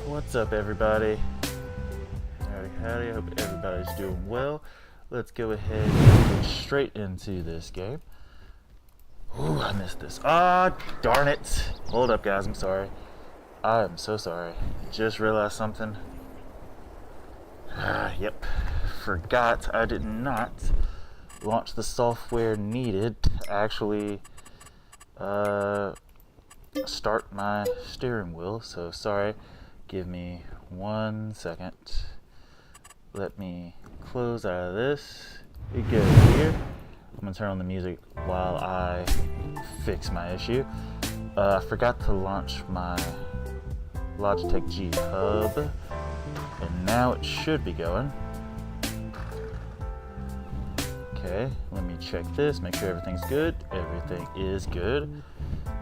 What's up, everybody? Howdy, I hope everybody's doing well. Let's go ahead and get straight into this game. Ooh, I missed this. Ah, darn it. Hold up, guys, I'm sorry. I am so sorry. Just realized something. Yep. Forgot I did not launch the software needed to actually start my steering wheel. So sorry. Give me 1 second. Let me close out of this. We go here. I'm gonna turn on the music while I fix my issue. I forgot to launch my Logitech G Hub, and now it should be going. Okay, let me check this, make sure everything's good. Everything is good.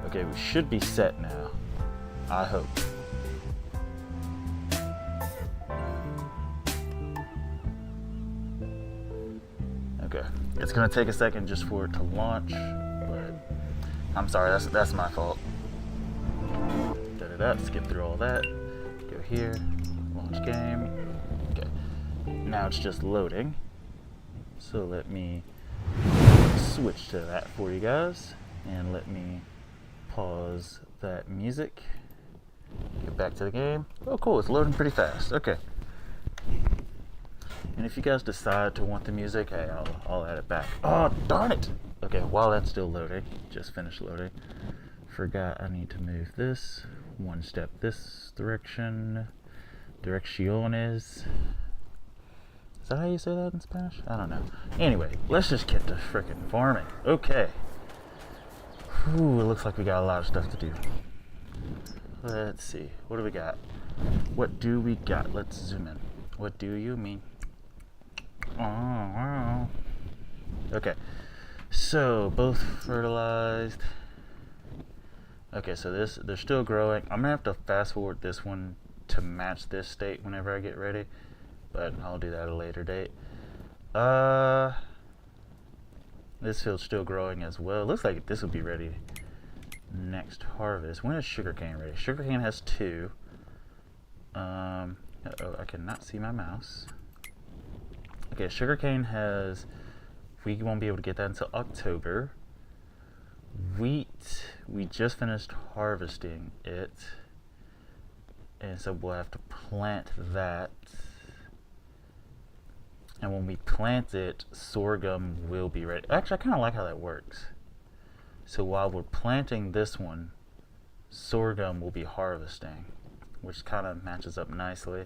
Okay, we should be set now. I hope. Okay, it's gonna take a second just for it to launch, but I'm sorry, that's my fault. Skip through all that. Go here, launch game. Okay, now it's just loading. So let me switch to that for you guys, and let me pause that music. Get back to the game. Oh, cool, it's loading pretty fast. Okay. And if you guys decide to want the music, hey, I'll add it back. Oh, darn it! Okay, while that's still loading, just finished loading. Forgot I need to move this one step this direction. Direcciones. Is that how you say that in Spanish? I don't know. Anyway, let's just get to frickin' farming. Okay. Ooh, it looks like we got a lot of stuff to do. Let's see. What do we got? What do we got? Let's zoom in. What do you mean? Oh, wow. Okay. So, both fertilized. Okay, so they're still growing. I'm gonna have to fast forward this one to match this state whenever I get ready, but I'll do that at a later date. This field's still growing as well. It looks like this will be ready next harvest. When is sugarcane ready? Sugarcane has 2. Uh-oh, I cannot see my mouse. Okay, sugarcane has, we won't be able to get that until October. Wheat, we just finished harvesting it, and so we'll have to plant that. And when we plant it, sorghum will be ready. Actually, I kind of like how that works. So while we're planting this one, sorghum will be harvesting, which kind of matches up nicely.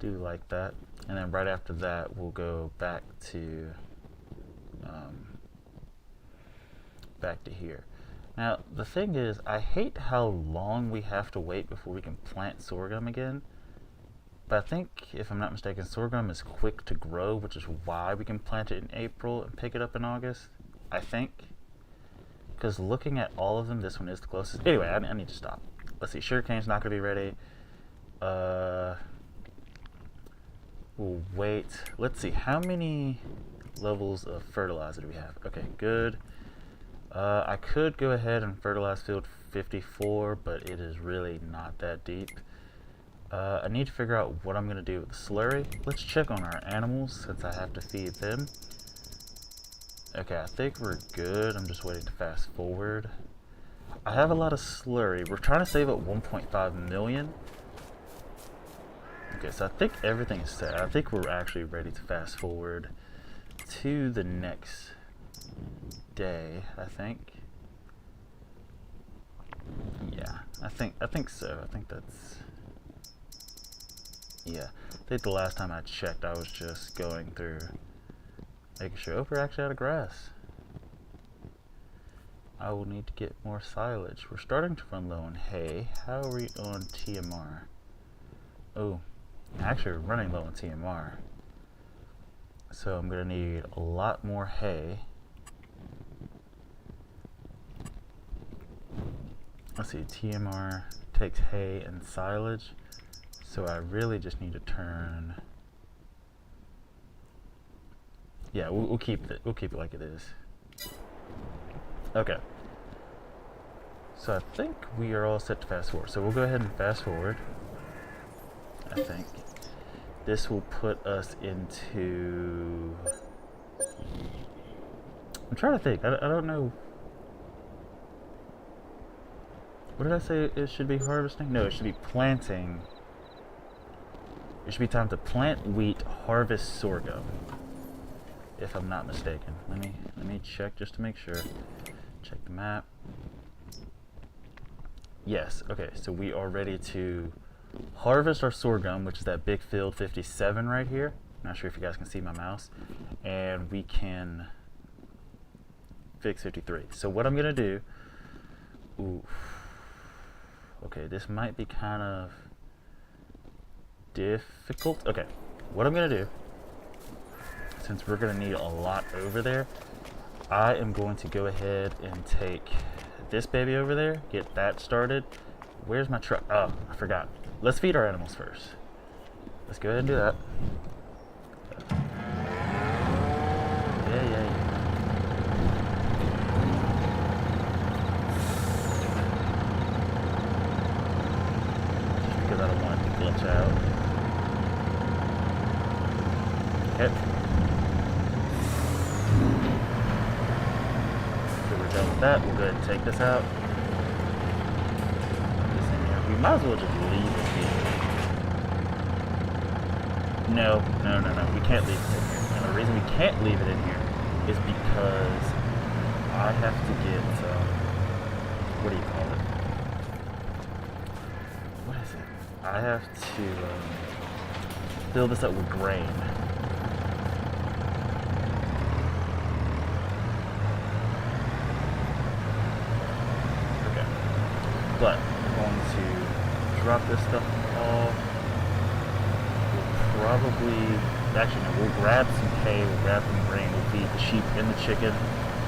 Do like that. And then right after that, we'll go back to here. Now, the thing is, I hate how long we have to wait before we can plant sorghum again. But I think, if I'm not mistaken, sorghum is quick to grow, which is why we can plant it in April and pick it up in August, I think. Because looking at all of them, this one is the closest. Anyway, I need to stop. Let's see, sugarcane's not going to be ready. We'll wait. Let's see, how many levels of fertilizer do we have? Okay, good. I could go ahead and fertilize field 54, but it is really not that deep. I need to figure out what I'm going to do with the slurry. Let's check on our animals since I have to feed them. Okay, I think we're good. I'm just waiting to fast forward. I have a lot of slurry. We're trying to save up 1.5 million. Okay, so I think everything is set. I think we're actually ready to fast forward to the next day, I think. Yeah, I think so. I think that's, yeah. I think the last time I checked, I was just going through making sure, oh, we're actually out of grass. I will need to get more silage. We're starting to run low on hay. How are we on TMR? Oh, actually we're running low on TMR. So I'm gonna need a lot more hay. Let's see, TMR takes hay and silage, so I really just need to turn. Yeah, we'll keep it like it is. Okay. So I think we are all set to fast forward. So we'll go ahead and fast forward. I think. This will put us into... I'm trying to think. I don't know. What did I say it should be harvesting? No, it should be planting. It should be time to plant wheat, harvest sorghum. If I'm not mistaken. Let me check just to make sure. Check the map. Yes, okay, so we are ready to harvest our sorghum, which is that big field 57 right here. Not sure if you guys can see my mouse. And we can fix 53. So what I'm gonna do, ooh, okay, this might be kind of difficult. Okay, what I'm gonna do, since we're gonna need a lot over there, I am going to go ahead and take this baby over there, get that started. Where's my truck? Oh, I forgot. Let's feed our animals first. Let's go ahead and do that. Yeah. Just because I don't want it to glitch out. Okay. So we're done with that. We'll go ahead and take this out. We might as well just leave it here. No. We can't leave it in here. And the reason we can't leave it in here is because I have to get, what do you call it? What is it? I have to fill this up with grain. Okay. But I'm going to drop this stuff off. We'll probably, actually no, we'll grab some hay, we'll grab some grain, we'll feed the sheep and the chicken.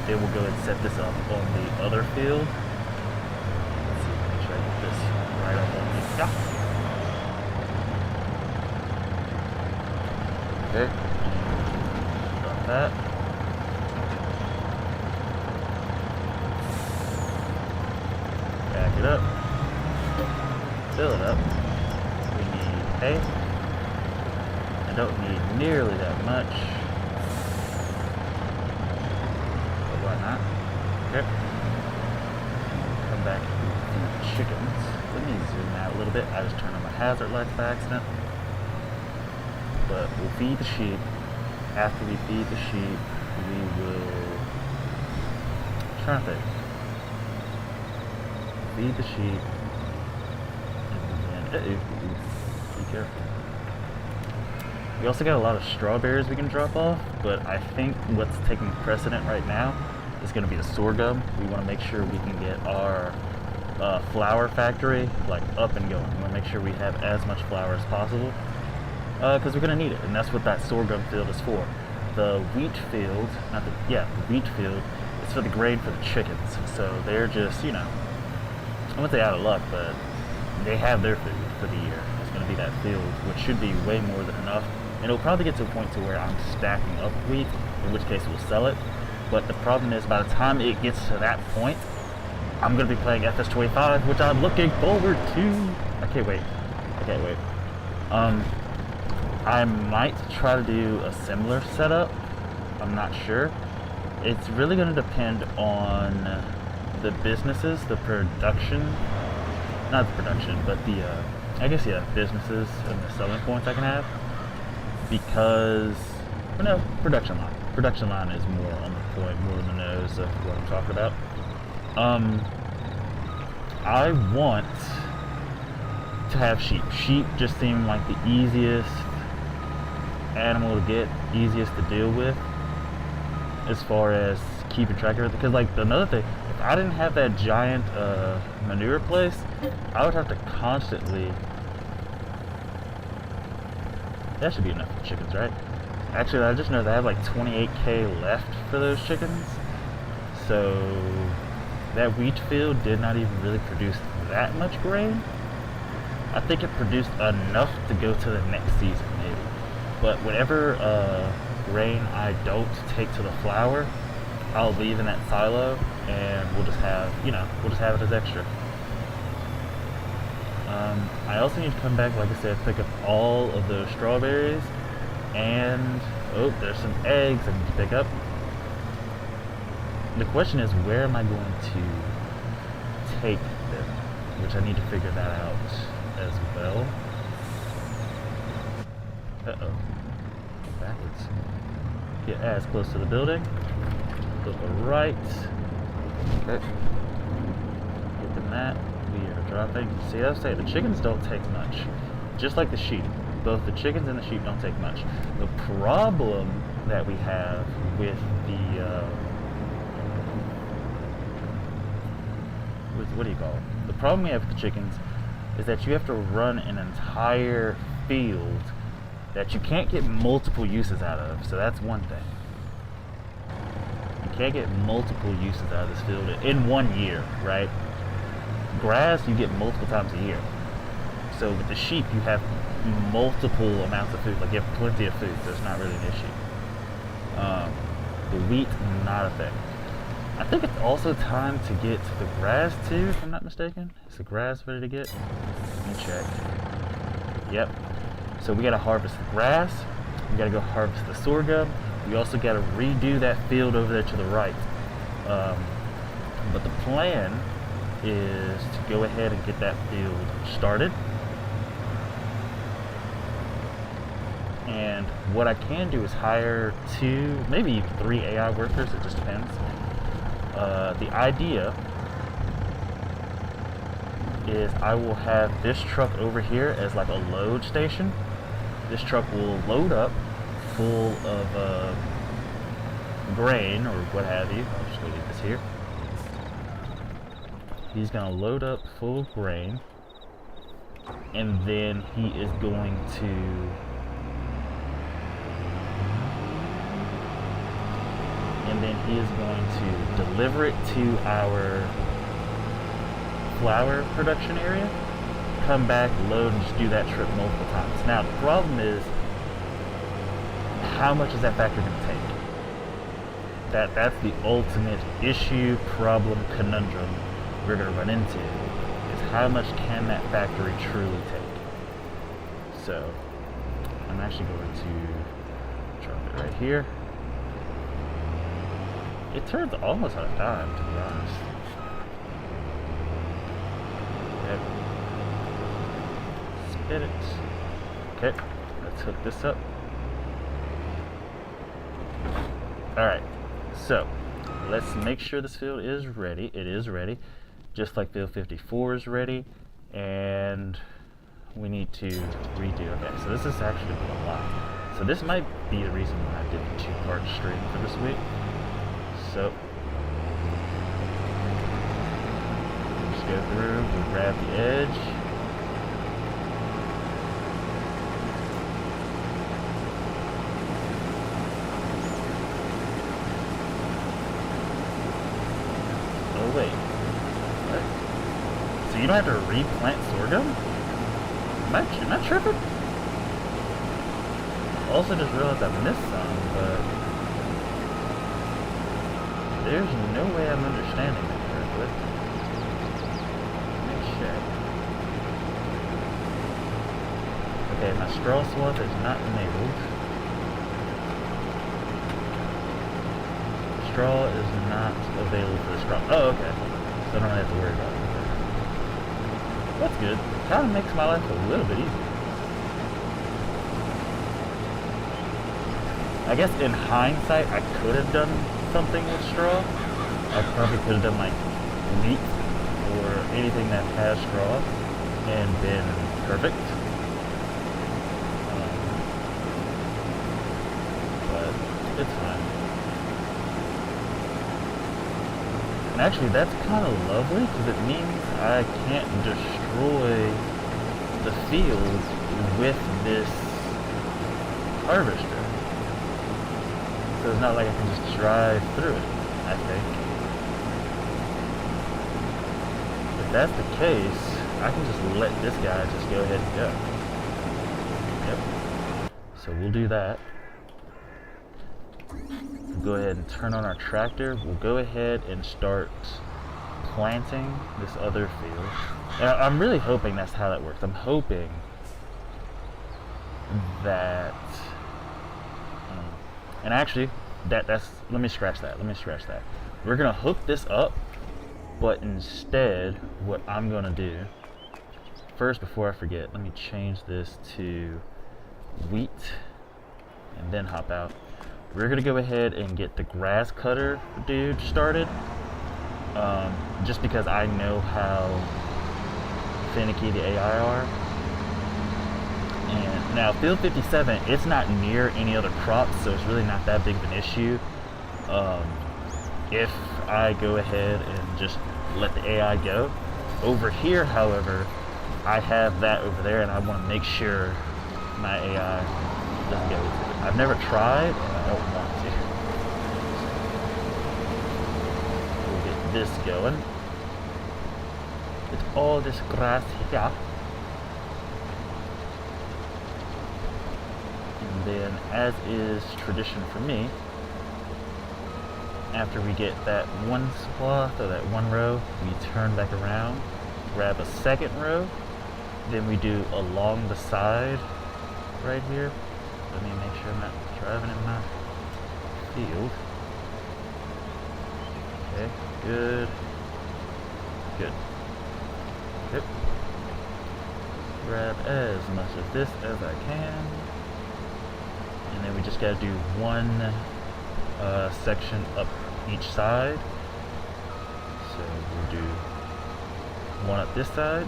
Then we'll go ahead and set this up on the other field. Let's see, make sure I get this right up on the, yeah. Okay. Drop that. Back it up. Fill it up. We need hay. I don't need nearly that much. But why not? Okay. Come back to the chickens. Let me zoom out a little bit. I just turned on my hazard lights by accident. But we'll feed the sheep. After we feed the sheep, we will... I'm trying to think. Feed the sheep. And then, be careful. We also got a lot of strawberries we can drop off, but I think what's taking precedent right now is going to be the sorghum. We want to make sure we can get our flour factory like up and going. We want to make sure we have as much flour as possible because we're going to need it, and that's what that sorghum field is for. The wheat field, the wheat field is for the grain for the chickens. So they're just, you know, I wouldn't say out of luck, but they have their food for the year. It's going to be that field, which should be way more than enough. And it'll probably get to a point to where I'm stacking up wheat, in which case we'll sell it. But the problem is, by the time it gets to that point, I'm going to be playing FS25, which I'm looking forward to. I can't wait. I might try to do a similar setup. I'm not sure. It's really going to depend on the businesses, the production, not the production, but the, businesses and the selling points I can have. Because, well, no, production line. Production line is more on the point, more on the nose of what I'm talking about. I want to have sheep. Sheep just seem like the easiest animal to get, easiest to deal with as far as keeping track of it. Because, like, another thing, if I didn't have that giant manure place, I would have to constantly... That should be enough for chickens, right? Actually, I just know they have like 28k left for those chickens. So that wheat field did not even really produce that much grain. I think it produced enough to go to the next season, maybe. But whatever grain I don't take to the flour, I'll leave in that silo, and we'll just have, we'll just have it as extra. I also need to come back, like I said, pick up all of those strawberries, and oh, there's some eggs I need to pick up. The question is, where am I going to take them? Which I need to figure that out as well. Uh-oh. Backwards. Get as close to the building. Flip right. Okay. Get the mat. We are dropping. See, I was saying, the chickens don't take much. Just like the sheep. Both the chickens and the sheep don't take much. The problem that we have with the what do you call it? The problem we have with the chickens is that you have to run an entire field that you can't get multiple uses out of. So that's one thing. You can't get multiple uses out of this field in 1 year, right? Grass you get multiple times a year. So with the sheep you have multiple amounts of food. Like you have plenty of food, so it's not really an issue. The wheat, not a thing. I think it's also time to get to the grass too, if I'm not mistaken. Is the grass ready to get? Let me check. Yep. So we gotta harvest the grass. We gotta go harvest the sorghum. We also gotta redo that field over there to the right. But the plan is to go ahead and get that field started. And what I can do is hire 2, maybe even 3 AI workers, it just depends. The idea is I will have this truck over here as like a load station. This truck will load up full of grain or what have you. I'll just go leave this here. He's gonna load up full of grain, and then he is going to deliver it to our flour production area, come back, load, and just do that trip multiple times. Now, the problem is, how much is that factory going to take? That's the ultimate issue, problem, conundrum we're going to run into, is how much can that factory truly take? So, I'm actually going to drop it right here. It turns almost out of time, to be honest. Yep. Spit it. Okay, let's hook this up. Alright, so let's make sure this field is ready. It is ready, just like field 54 is ready, and we need to redo. Okay, so this is actually a lot. So this might be the reason why I did a 2-part stream for this week. So, just go through, we grab the edge. Oh wait, what? So you don't have to replant sorghum? Am I tripping? Also just realized I missed some, but there's no way I'm understanding that correctly. Let me check. Okay, my straw swap is not enabled. Straw is not available for the straw. Oh, okay. So I don't have to worry about it. That's good. Kind of makes my life a little bit easier. I guess in hindsight, I could have done something with straw. I probably could have done like wheat or anything that has straw and been perfect. But it's fine. And actually, that's kind of lovely because it means I can't destroy the fields with this harvester. So it's not like I can just drive through it, I think. If that's the case, I can just let this guy just go ahead and go. Yep. So we'll do that. We'll go ahead and turn on our tractor. We'll go ahead and start planting this other field. And I'm really hoping that's how that works. I'm hoping that, and actually, that's, let me scratch that. We're gonna hook this up, but instead, what I'm gonna do, first, before I forget, let me change this to wheat, and then hop out. We're gonna go ahead and get the grass cutter dude started, just because I know how finicky the AI are. And now field 57, it's not near any other crops, so it's really not that big of an issue. If I go ahead and just let the AI go. Over here, however, I have that over there, and I want to make sure my AI doesn't get into it. I've never tried, and I don't want to. We'll get this going. It's all this grass here. And then, as is tradition for me, after we get that one swath or that one row, we turn back around, grab a second row, then we do along the side right here. Let me make sure I'm not driving in my field. Okay, good. Good. Yep. Grab as much of this as I can. And then we just gotta do one section up each side. So we'll do one up this side.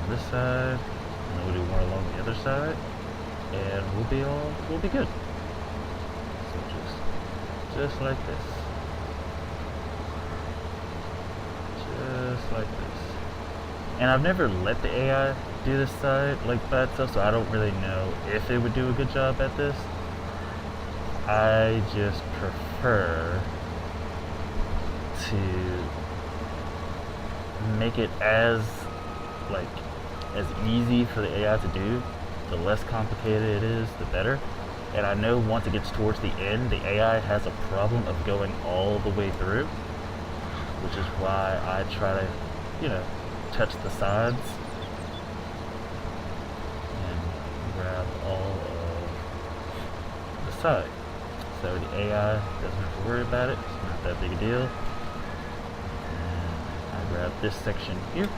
This side, and then we'll do more along the other side, and we'll be good. So just like this, just like this. And I've never let the AI do this side like by itself, so I don't really know if it would do a good job at this. I just prefer to make it as easy for the AI to do. The less complicated it is, the better. And I know once it gets towards the end, the AI has a problem of going all the way through, which is why I try to, touch the sides and grab all of the side. So the AI doesn't have to worry about it. It's not that big a deal. And I grab this section here.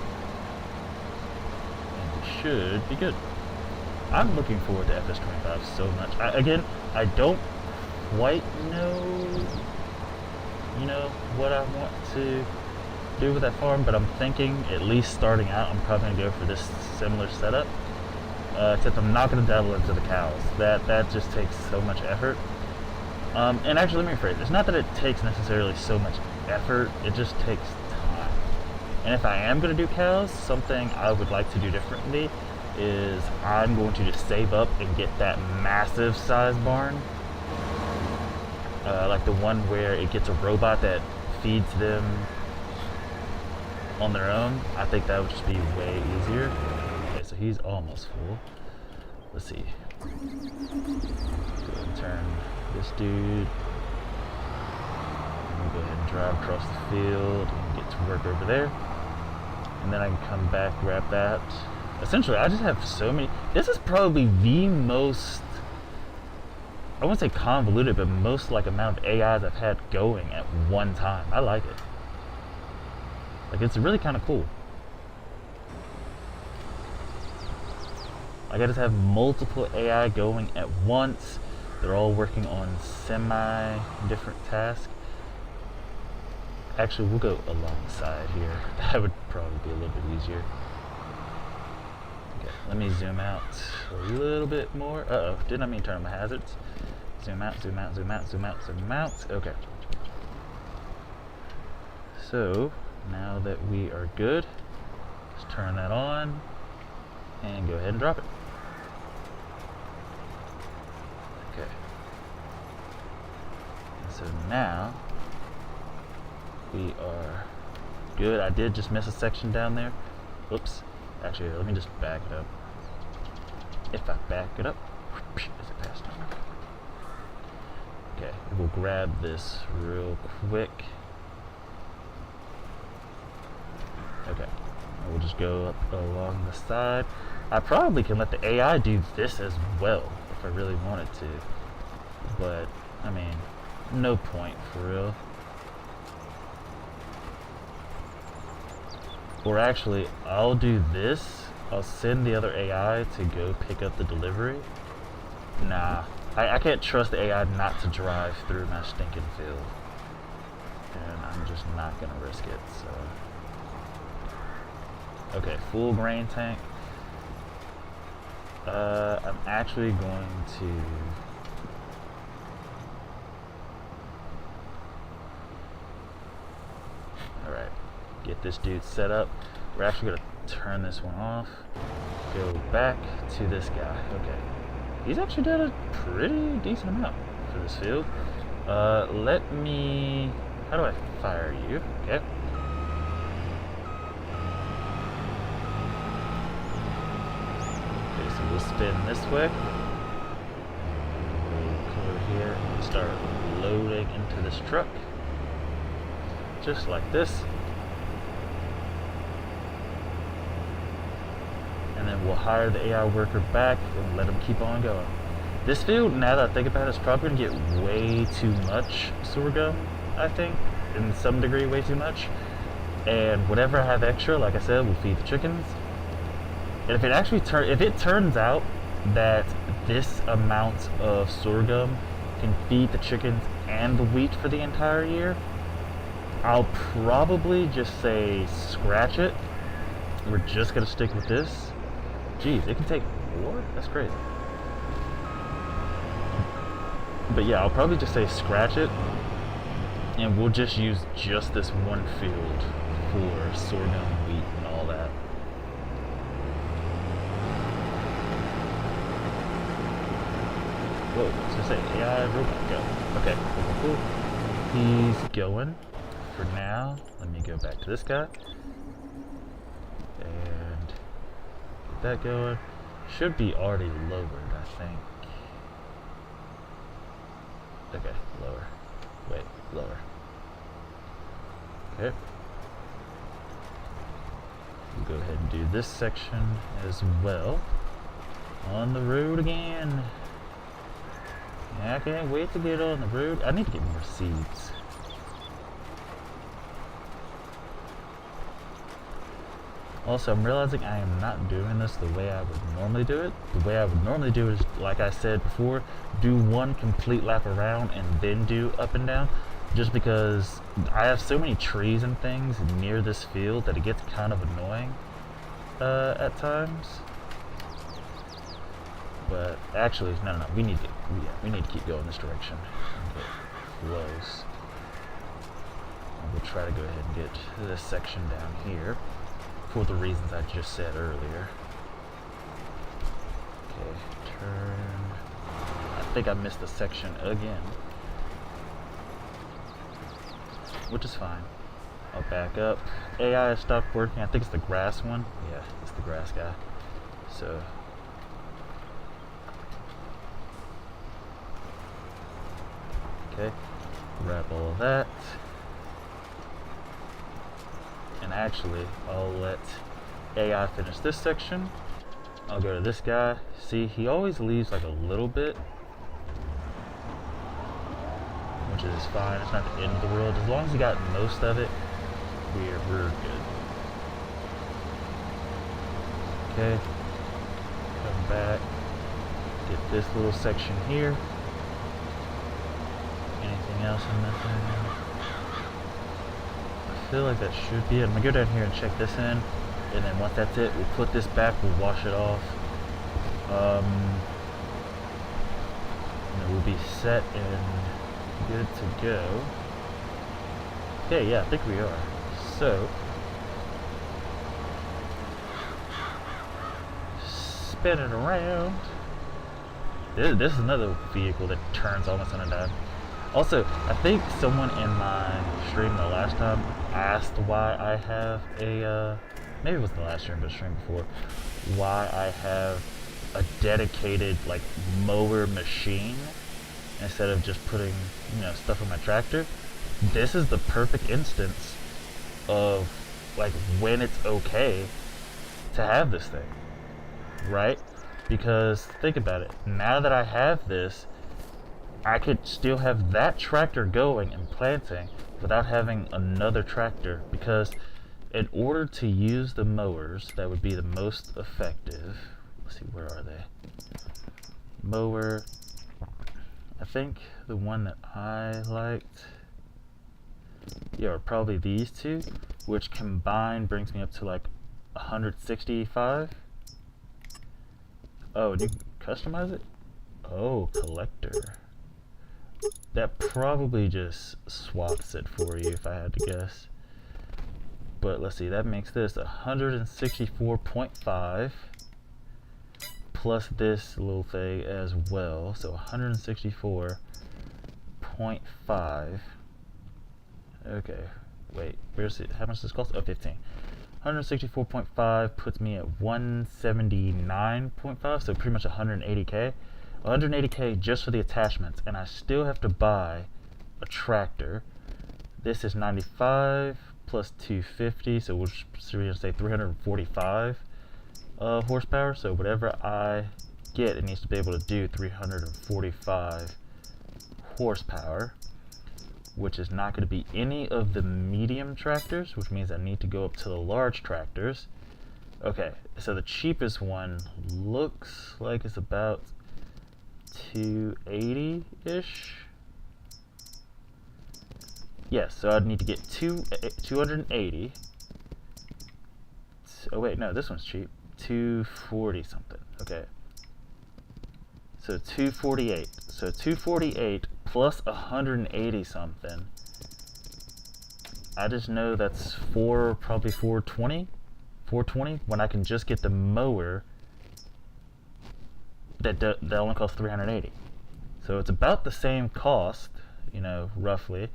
Should be good. I'm looking forward to FS25 so much. I don't quite know, what I want to do with that farm, but I'm thinking, at least starting out, I'm probably going to go for this similar setup. Except I'm not going to dabble into the cows. That just takes so much effort. And actually, let me rephrase. It's not that it takes necessarily so much effort, it just takes time. And if I am going to do cows, something I would like to do differently is I'm going to just save up and get that massive size barn. Like the one where it gets a robot that feeds them on their own. I think that would just be way easier. Okay, so he's almost full. Let's see. Go ahead and turn this dude. And we'll go ahead and drive across the field and get to work over there. And then I can come back, grab that. Essentially, I just have so many. This is probably the most, I wouldn't say convoluted, but most amount of AIs I've had going at one time. I like it. It's really kind of cool. I just have multiple AI going at once. They're all working on semi-different tasks. Actually, we'll go alongside here. That would probably be a little bit easier. Okay, let me zoom out a little bit more. Uh-oh, didn't I mean turn on my hazards? Zoom out, zoom out, zoom out, zoom out, zoom out. Okay. So, now that we are good, let's turn that on and go ahead and drop it. Okay. And so now we are good. I did just miss a section down there. Oops. Actually, let me just back it up. If I back it up, is it past? Okay, we'll grab this real quick. Okay, we'll just go up along the side. I probably can let the AI do this as well if I really wanted to, but I mean, no point for real. Or actually, I'll do this. I'll send the other AI to go pick up the delivery. Nah, I can't trust the AI not to drive through my stinking field. And I'm just not gonna risk it, so. Okay, full grain tank. I'm actually going to... Alright, get this dude set up. We're actually gonna turn this one off. Go back to this guy. Okay. He's actually done a pretty decent amount for this field. Let me... How do I fire you? Okay. Okay, so we'll spin this way. We'll come over here and start loading into this truck. Just like this. And then we'll hire the AI worker back and let him keep on going. This field, now that I think about it, is probably going to get way too much sorghum, I think. In some degree, way too much. And whatever I have extra, like I said, we'll feed the chickens. And if it actually turns out that this amount of sorghum can feed the chickens and the wheat for the entire year, I'll probably just say scratch it. We're just going to stick with this. Jeez, it can take 4? That's crazy. But yeah, I'll probably just say scratch it, and we'll just use just this one field for sorghum, wheat, and all that. Whoa, what's it say? AI robot, go. Okay, cool. He's going. For now, let me go back to this guy. And get that going. Should be already lowered, I think. Okay, lower. Wait, lower. Okay. We'll go ahead and do this section as well. On the road again. Yeah, I can't wait to get on the road. I need to get more seeds. Also, I'm realizing I am not doing this the way I would normally do it. The way I would normally do it is, like I said before, do one complete lap around and then do up and down. Just because I have so many trees and things near this field that it gets kind of annoying at times. But actually, no, we need to keep going this direction and get close. And we'll try to go ahead and get this section down here for the reasons I just said earlier. Okay, turn. I think I missed the section again, which is fine. I'll back up. AI has stopped working. I think it's the grass one. Yeah, it's the grass guy. So. Okay, wrap all of that. And actually, I'll let AI finish this section. I'll go to this guy. See, he always leaves like a little bit, which is fine. It's not the end of the world. As long as he got most of it, we're good. Okay, come back, get this little section here. Anything else I'm missing? I feel like that should be it. I'm gonna go down here and check this in, and then once that's it, we'll put this back, we'll wash it off. And then we'll be set and good to go. Okay, yeah, I think we are. So, spin it around. This is another vehicle that turns almost on a dime. Also, I think someone in my stream the last time asked why I have a, maybe it was the last stream, but the stream before, why I have a dedicated, like, mower machine. instead of just putting, you know, stuff on my tractor. This is the perfect instance of like when it's okay to have this thing, right? Because think about it, now that I have this, I could still have that tractor going and planting without having another tractor, because in order to use the mowers that would be the most effective, let's see, where are they? Mower, I think the one that I liked, yeah, are probably these two, which combined brings me up to like 165. Oh, and you can customize it? Oh, collector. That probably just swaps it for you if I had to guess. But let's see, that makes this 164.5 plus this little thing as well. So 164.5. Okay, wait, where's it? How much does this cost? Oh, 15. 164.5 puts me at 179.5, so pretty much 180k. 180k just for the attachments, and I still have to buy a tractor. This is 95 plus 250, so we're going to say 345 horsepower. So whatever I get, it needs to be able to do 345 horsepower, which is not going to be any of the medium tractors, which means I need to go up to the large tractors. Okay, so the cheapest one looks like it's about 280-ish. Yes, so I'd need to get 280. Oh wait, no, this one's cheap. 240 something. Okay. So 248. So 248 plus 180 something. I just know that's probably 420. 420 when I can just get the mower that only costs 380. So it's about the same cost, you know, roughly.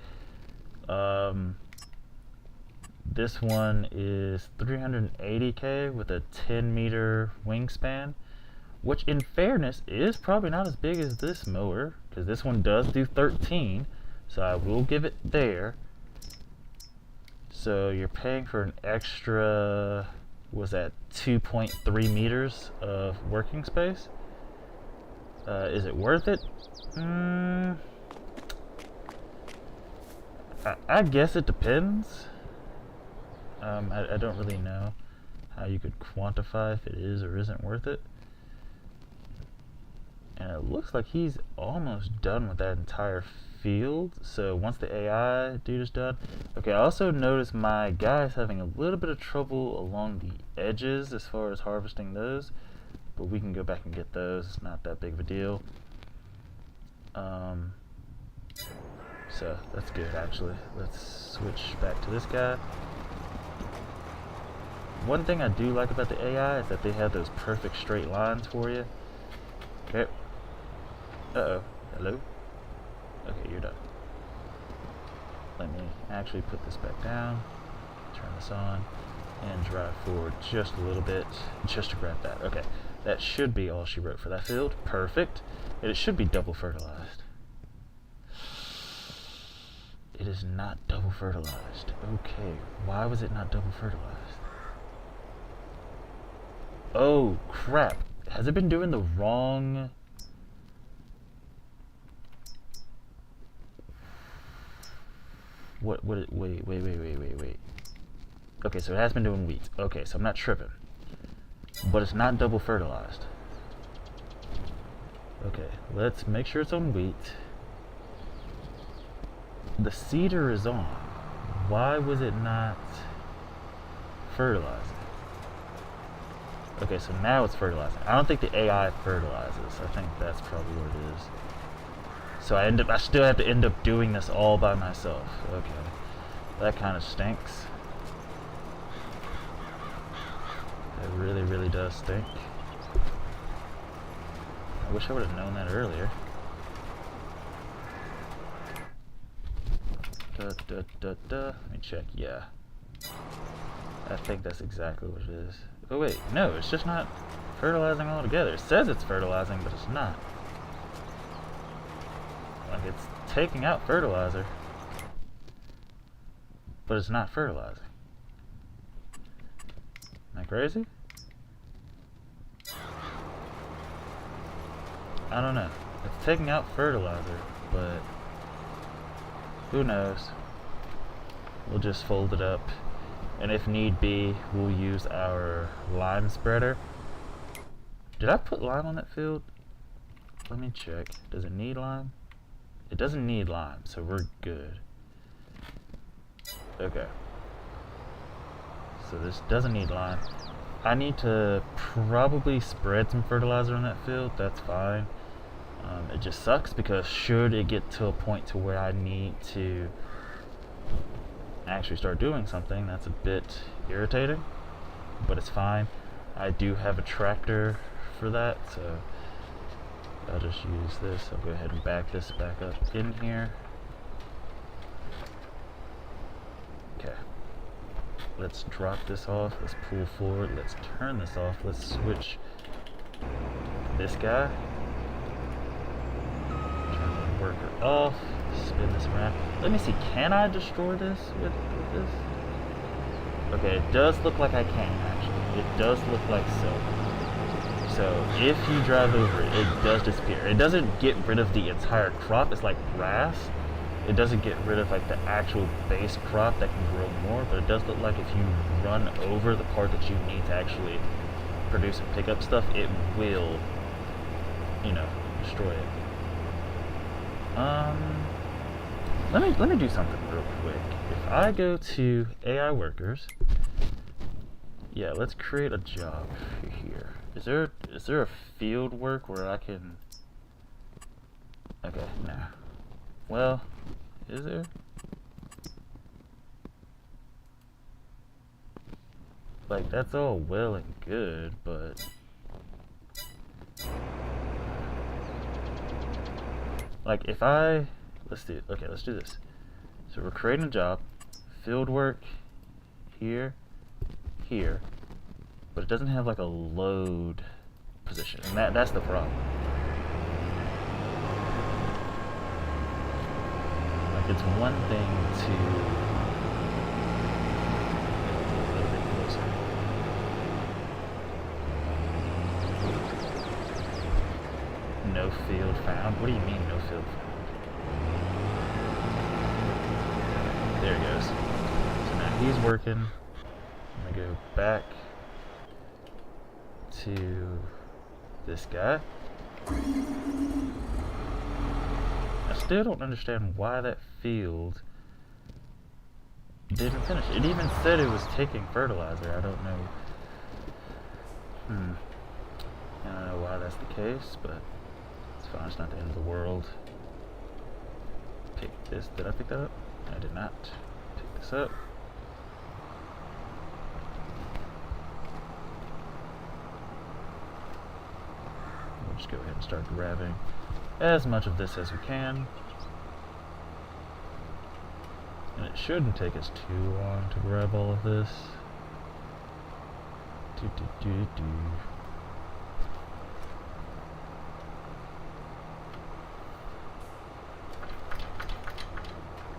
This one is 380k with a 10-meter wingspan, which in fairness is probably not as big as this mower, because this one does do 13, so I will give it there. So you're paying for an extra, was that 2.3 meters of working space? Is it worth it? I guess it depends. I don't really know how you could quantify if it is or isn't worth it. And it looks like he's almost done with that entire field. So once the AI dude is done. Okay, I also noticed my guy's having a little bit of trouble along the edges as far as harvesting those. But we can go back and get those. It's not that big of a deal. So that's good, actually. Let's switch back to this guy. One thing I do like about the AI is that they have those perfect straight lines for you. Okay. Uh-oh. Hello? Okay, you're done. Let me actually put this back down, turn this on, and drive forward just a little bit, just to grab that. Okay, that should be all she wrote for that field. Perfect. And it should be double fertilized. It is not double fertilized. Okay, why was it not double fertilized? Oh, crap. Has it been doing the wrong... wait. Okay, so it has been doing wheat. Okay, so I'm not tripping. But it's not double fertilized. Okay, let's make sure it's on wheat. The seeder is on. Why was it not fertilizing? Okay, so now it's fertilizing. I don't think the AI fertilizes. I think that's probably what it is. So I still have to end up doing this all by myself. Okay, that kind of stinks. It really, really does stink. I wish I would have known that earlier. Let me check. Yeah, I think that's exactly what it is. Oh wait, no, it's just not fertilizing altogether. It says it's fertilizing, but it's not. it's taking out fertilizer, but it's not fertilizing. Am I crazy? I don't know. It's taking out fertilizer, but who knows? We'll just fold it up, and if need be, we'll use our lime spreader. Did I put lime on that field? Let me check. Does it need lime? It doesn't need lime, so we're good. Okay. So this doesn't need lime. I need to probably spread some fertilizer on that field. That's fine. It just sucks because should it get to a point to where I need to actually start doing something, that's a bit irritating, but it's fine. I do have a tractor for that, so I'll just use this. I'll go ahead and back this back up in here. Okay. Let's drop this off. Let's pull forward. Let's turn this off. Let's switch this guy. Turn the worker off. Spin this around. Let me see. Can I destroy this with this? Okay, it does look like I can, actually. It does look like so. So if you drive over it, it does disappear. It doesn't get rid of the entire crop. It's like grass. It doesn't get rid of like the actual base crop that can grow more, but it does look like if you run over the part that you need to actually produce and pick up stuff, it will, you know, destroy it. Let me do something real quick. If I go to AI workers, yeah, let's create a job here. Is there a field work where I can? Okay, no. Well, is there? Like, that's all well and good, but like if I let's do this. So we're creating a job, field work here, but it doesn't have like a load position, and that's the problem. Like, it's one thing to a little bit closer. No field found? What do you mean no field found? There he goes. So now he's working. I'm gonna go back to this guy. I still don't understand why that field didn't finish. It even said it was taking fertilizer. I don't know. I don't know why that's the case, but it's fine. It's not the end of the world. Pick this. Did I pick that up? I did not. Pick this up. We'll just go ahead and start grabbing as much of this as we can. And it shouldn't take us too long to grab all of this.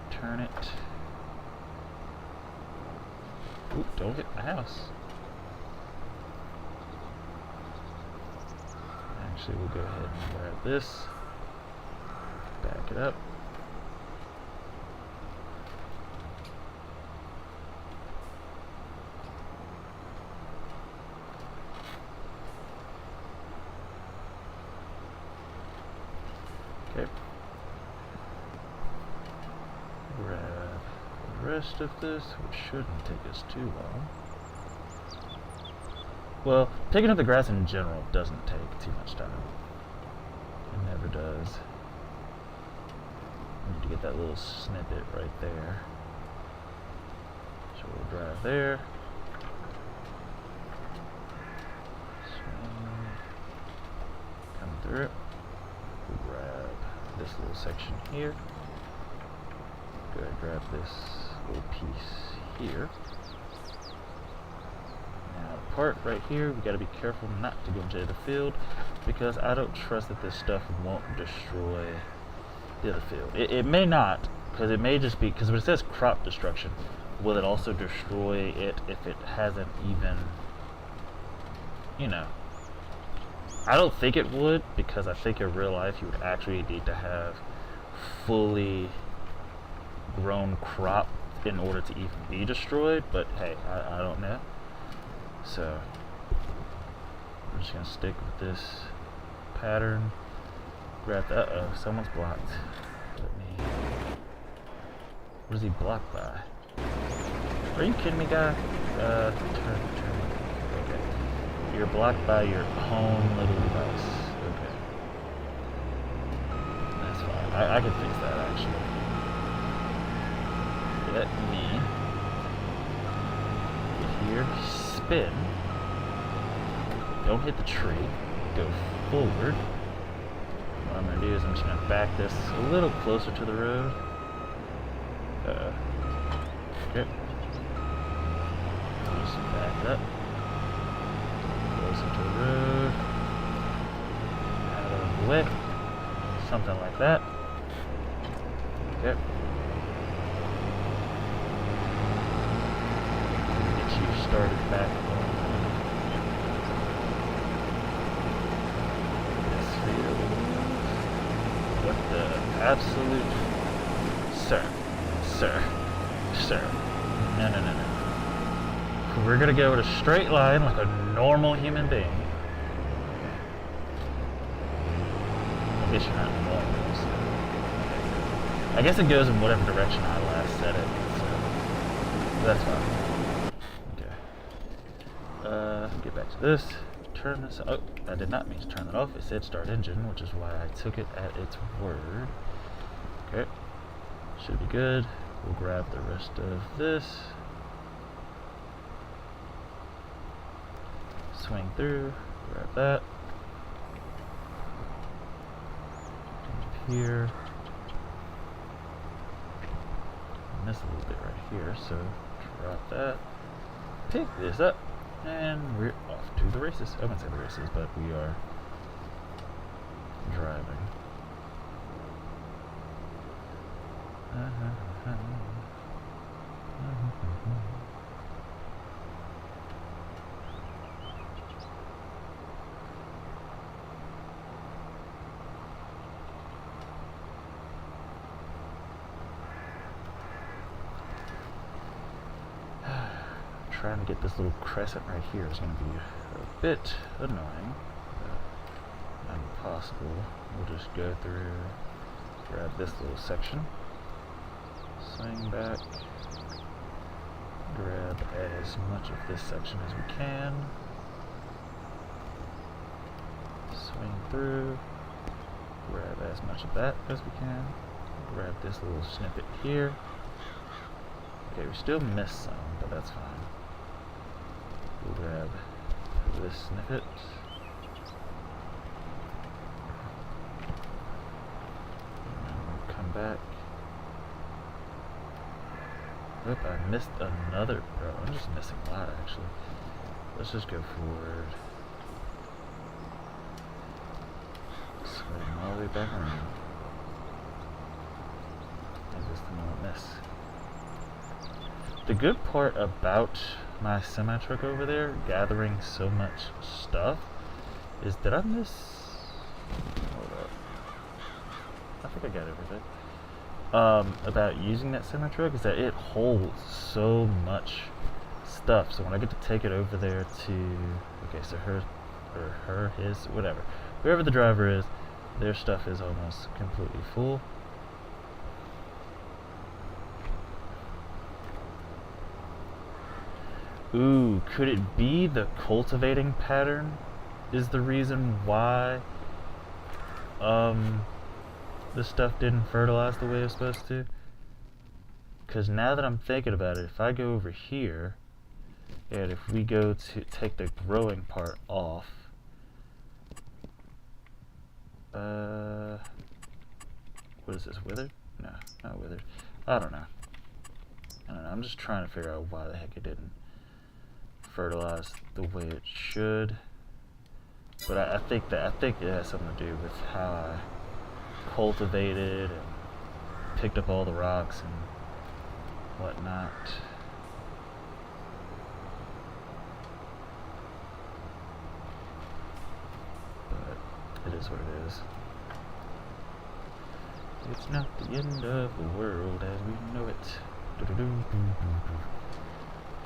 Turn it. Ooh, don't hit my house. Actually, we'll go ahead and grab this. Back it up. Okay. Grab the rest of this, which shouldn't take us too long. Well, picking up the grass in general doesn't take too much time. It never does. I need to get that little snippet right there. So we'll drive there. Come through it. We'll grab this little section here. Go ahead and grab this little piece here. Now, the part right here, we gotta be careful not to go into the field because I don't trust that this stuff won't destroy the other field. It may not, because it may just be, because when it says crop destruction, will it also destroy it if it hasn't even, you know. I don't think it would, because I think in real life you would actually need to have fully grown crop in order to even be destroyed, but hey, I don't know. So I'm just gonna stick with this pattern. Grab that. Uh-oh, someone's blocked. Let me. What is he blocked by? Are you kidding me, guy? Turn. Okay. You're blocked by your own little device. Okay. That's fine. I can fix that, actually. Let me get here, spin. Don't hit the tree. Go forward. What I'm going to do is I'm just going to back this a little closer to the road. Okay. Just back it up. Closer to the road. Out of the way. Something like that. Okay. Get you started back on this field. What the absolute... Sir. No. We're gonna go in a straight line like a normal human being. I guess you're not normal, so. I guess it goes in whatever direction I last said it, so that's fine. Okay. Get back to this. Turn this. Oh, I did not mean to turn that off. It said start engine, which is why I took it at its word. Okay. Should be good. We'll grab the rest of this. Swing through. Grab that. Here. Miss a little bit right here, so drop that. Pick this up, and we're off to the races. I wouldn't say the races, but we are driving. Trying to get this little crescent right here is going to be a bit annoying, but not impossible. We'll just go through, grab this little section, swing back, grab as much of this section as we can, swing through, grab as much of that as we can, grab this little snippet here. Okay, we still missed some, but that's fine. We'll grab this snippet. And we'll come back. Oop, I missed another. Bro, I'm just missing a lot actually. Let's just go forward. Swing all the way back around. And just a miss. The good part about my semi-truck over there gathering so much stuff is, did I miss? Hold up. I think I got everything. About using that semi-truck is that it holds so much stuff. So when I get to take it over there to, okay, so his, whatever, whoever the driver is, their stuff is almost completely full. Ooh, could it be the cultivating pattern is the reason why the stuff didn't fertilize the way it's supposed to? Because now that I'm thinking about it, if I go over here, and if we go to take the growing part off, what is this, withered? No, not withered. I don't know. I'm just trying to figure out why the heck it didn't fertilize the way it should, but I think it has something to do with how I cultivated and picked up all the rocks and whatnot. But it is what it is. It's not the end of the world as we know it.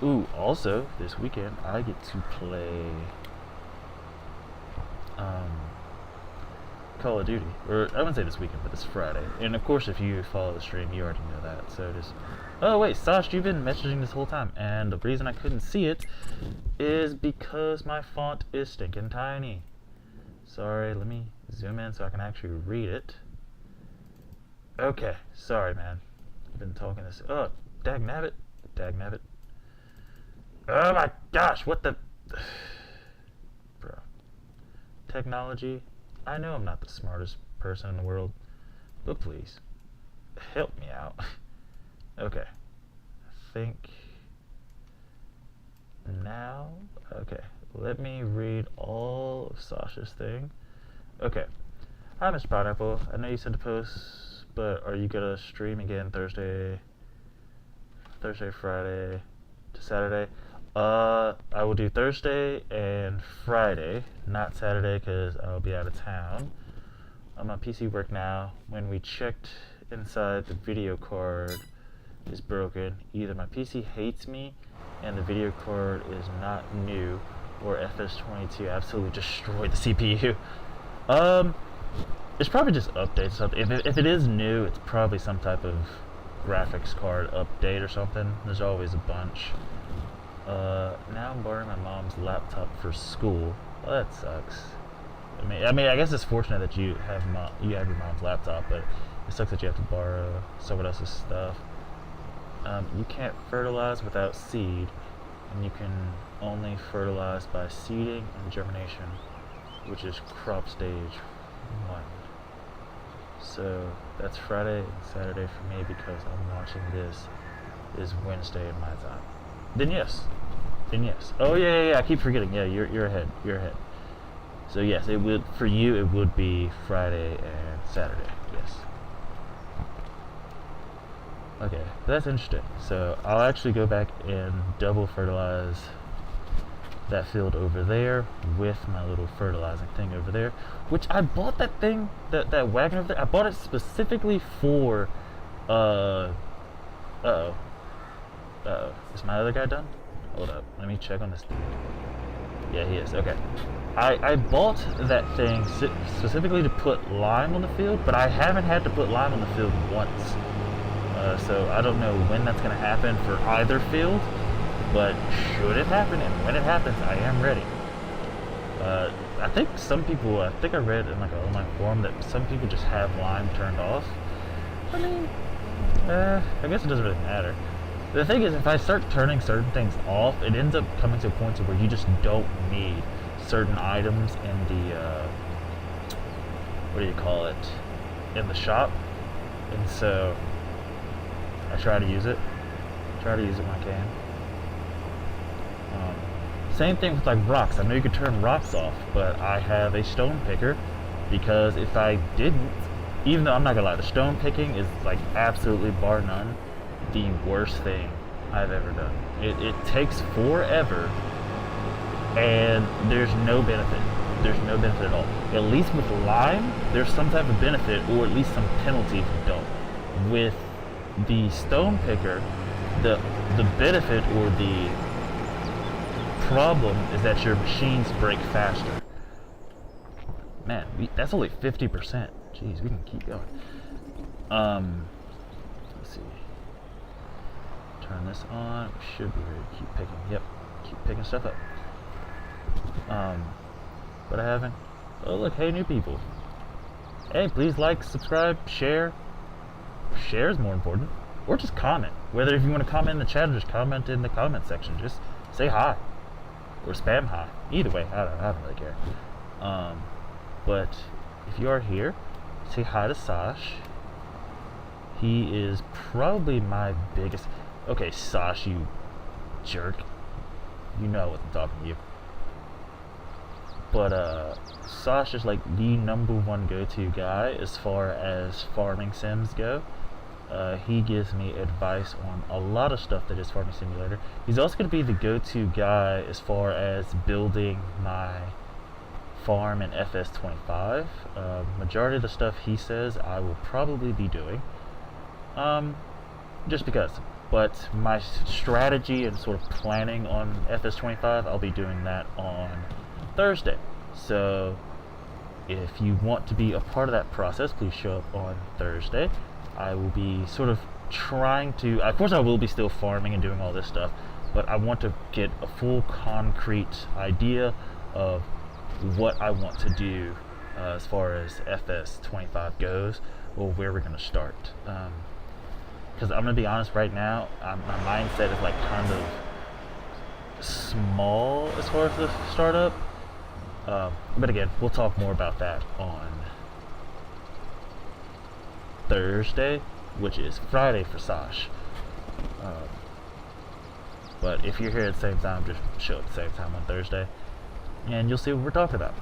Ooh, also, this weekend I get to play Call of Duty. Or, I wouldn't say this weekend, but this Friday. And of course, if you follow the stream, you already know that. So just... Oh wait, Sash, you've been messaging this whole time. And the reason I couldn't see it is because my font is stinking tiny. Sorry, let me zoom in so I can actually read it. Okay, sorry man. I've been talking this... Oh, dagnabbit. Dagnabbit. Oh my gosh, what the... Bro. Technology. I know I'm not the smartest person in the world, but please, help me out. Okay. I think... Now... Okay. Let me read all of Sasha's thing. Okay. Hi, Mr. Pineapple. I know you said to post, but are you gonna stream again Thursday, Friday to Saturday? I will do Thursday and Friday, not Saturday because I'll be out of town. My PC work now. When we checked inside, the video card is broken. Either my PC hates me and the video card is not new, or FS25 absolutely destroyed the CPU. It's probably just updates. Something. If it is new, it's probably some type of graphics card update or something. There's always a bunch. Now I'm borrowing my mom's laptop for school. Well, that sucks. I mean, I guess it's fortunate that you have your mom's laptop, but it sucks that you have to borrow someone else's stuff. You can't fertilize without seed, and you can only fertilize by seeding and germination, which is crop stage 1. So that's Friday and Saturday for me because I'm watching this is Wednesday in my time. Then yes. Oh yeah. I keep forgetting. Yeah, you're ahead. So yes, it would for you. It would be Friday and Saturday. Yes. Okay, that's interesting. So I'll actually go back and double fertilize that field over there with my little fertilizing thing over there. Which I bought that thing, that wagon over there. I bought it specifically for. Uh-oh. Is my other guy done? Hold up. Let me check on this thing. Yeah, he is. Okay. I bought that thing specifically to put lime on the field, but I haven't had to put lime on the field once. So I don't know when that's going to happen for either field, but should it happen and when it happens, I am ready. I think some people, I read in like an online forum that some people just have lime turned off. I mean, I guess it doesn't really matter. The thing is, if I start turning certain things off, it ends up coming to a point where you just don't need certain items in the, what do you call it, in the shop. And so, I try to use it when I can. Same thing with like rocks. I know you could turn rocks off, but I have a stone picker because if I didn't, even though I'm not gonna lie, the stone picking is like absolutely bar none the worst thing I've ever done. It takes forever and there's no benefit. There's no benefit at all. At least with lime, there's some type of benefit or at least some penalty if you don't. With the stone picker, the benefit or the problem is that your machines break faster. Man, that's only 50%. Jeez, we can keep going. Let's see. Turn this on. We should be ready to keep picking. Yep, keep picking stuff up. But I haven't. Oh look, hey new people. Hey, please like, subscribe, share. Share is more important. Or just comment. Whether if you want to comment in the chat or just comment in the comment section. Just say hi. Or spam hi. Either way, I don't really care. But if you are here, say hi to Sash. He is probably my biggest... Okay, Sash, you jerk. You know what I'm talking to you. But Sash is like the #1 go-to guy as far as farming sims go. He gives me advice on a lot of stuff that is Farming Simulator. He's also going to be the go-to guy as far as building my farm in FS25. Majority of the stuff he says I will probably be doing. Just because. But my strategy and sort of planning on FS25, I'll be doing that on Thursday. So if you want to be a part of that process, please show up on Thursday. I will be sort of trying to, of course I will be still farming and doing all this stuff, but I want to get a full concrete idea of what I want to do as far as FS25 goes, or where we're going to start. Because I'm going to be honest right now, my mindset is like kind of small as far as the startup. But again, we'll talk more about that on Thursday, which is Friday for Sash. But if you're here at the same time, just show up at the same time on Thursday, and you'll see what we're talking about.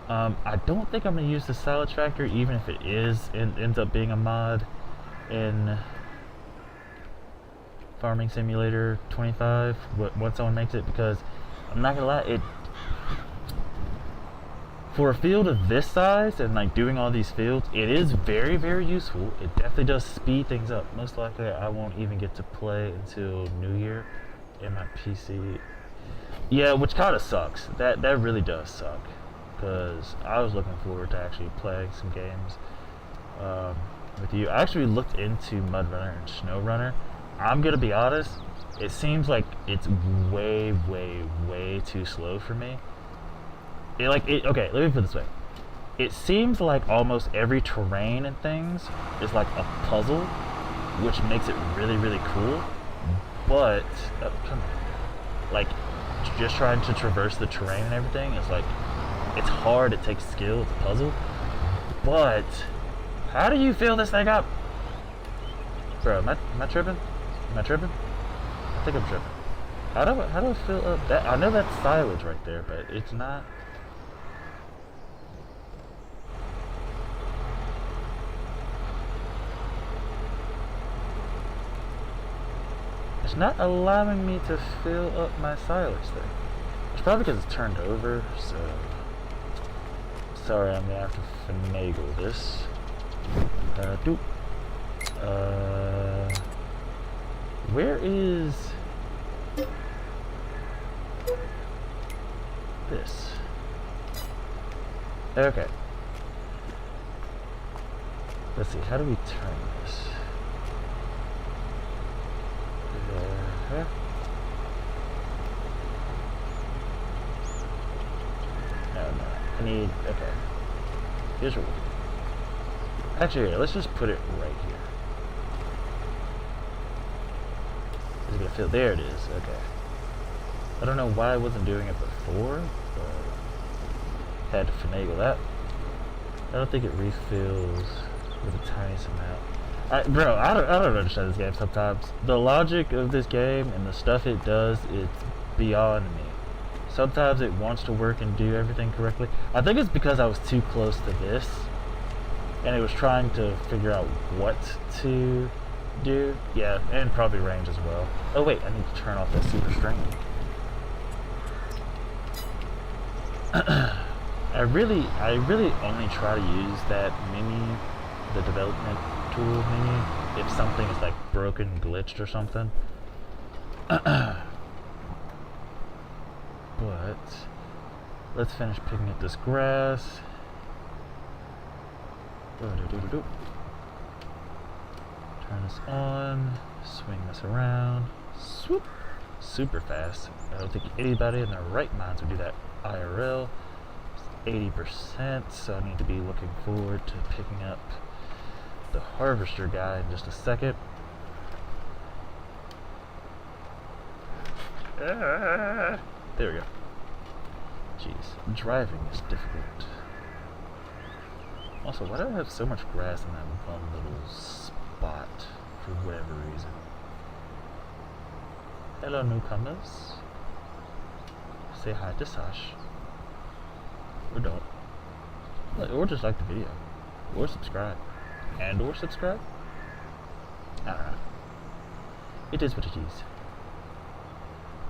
I don't think I'm going to use the Salad Factory, even if it ends up being a mod in Farming Simulator 25 once someone makes it, because I'm not going to lie, for a field of this size and like doing all these fields, it is very, very useful. It definitely does speed things up. Most likely I won't even get to play until New Year in my PC. Yeah, which kind of sucks. That really does suck, because I was looking forward to actually playing some games with you. I actually looked into Mud Runner and Snow Runner. I'm gonna be honest, it seems like it's way, way, way too slow for me. Okay, let me put it this way. It seems like almost every terrain and things is like a puzzle, which makes it really, really cool. But, like, just trying to traverse the terrain and everything is like, it's hard, it takes skill, it's a puzzle. But, how do you fill this thing up? Bro, am I tripping? Am I tripping? I think I'm tripping. How do I fill up that? I know that's silage right there, but it's not. It's not allowing me to fill up my silage thing. It's probably because it's turned over, so sorry, I'm gonna have to finagle this. Where is this? Okay. Let's see, how do we turn this? No, I need, okay. Here's what we'll do. Actually, here, let's just put it right here. Is it gonna feel, there it is, okay. I don't know why I wasn't doing it before, but had to finagle that. I don't think it refills with the tiniest amount. Bro, I don't understand this game sometimes. The logic of this game and the stuff it does, it's beyond me. Sometimes it wants to work and do everything correctly. I think it's because I was too close to this, and it was trying to figure out what to do. Yeah, and probably range as well. Oh wait, I need to turn off that super strength. I really only try to use that menu, the development tool menu, if something is like broken, glitched or something. But let's finish picking up this grass. Turn this on, swing this around, swoop, super fast. I don't think anybody in their right minds would do that IRL. It's 80%, so I need to be looking forward to picking up the harvester guy in just a second. There we go. Jeez, driving is difficult. Also, why do I have so much grass in that one little spot for whatever reason? Hello, newcomers. Say hi to Sash. or don't. Or just like the video. Or subscribe. Or subscribe. I don't know. It is what it is.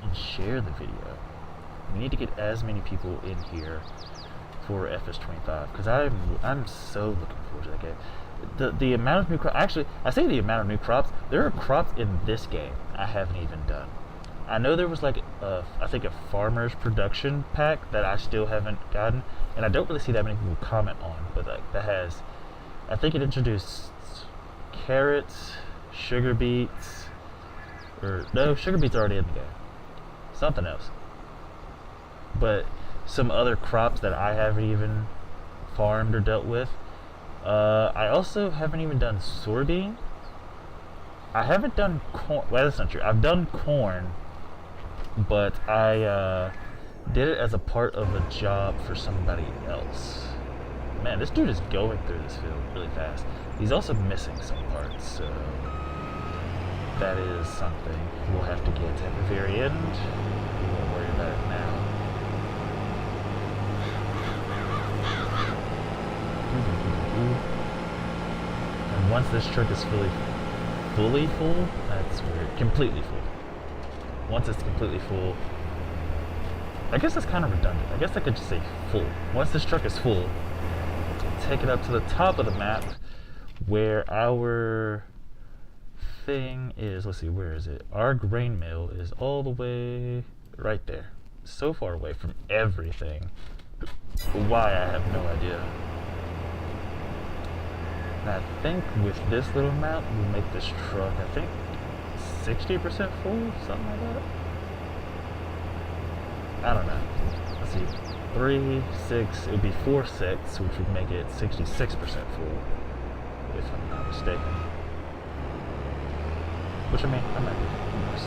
And share the video. We need to get as many people in here for FS25 because I'm so looking forward to that game. The amount of new crops. Actually, I say the amount of new crops. There are crops in this game I haven't even done. I know there was like I think a farmer's production pack that I still haven't gotten, and I don't really see that many people comment on. But like that has, I think it introduced carrots, sugar beets, or no, sugar beets are already in the game. Something else, but some other crops that I haven't even farmed or dealt with. I also haven't even done soybean. I haven't done corn. Well, that's not true. I've done corn, but I did it as a part of a job for somebody else. Man, this dude is going through this field really fast. He's also missing some parts, so that is something we'll have to get at the very end. We won't worry about it now. And once this truck is fully full, that's weird. Completely full. Once it's completely full, I guess that's kind of redundant. I guess I could just say full. Once this truck is full, take it up to the top of the map where our thing is. Let's see, where is it? Our grain mill is all the way right there. So far away from everything. Why, I have no idea. And I think with this little amount, we'll make this truck, I think, 60% full? Something like that? I don't know. Let's see. 3, 6, it would be 4, 6, which would make it 66% full, if I'm not mistaken. Which, I mean, I might be. Who knows?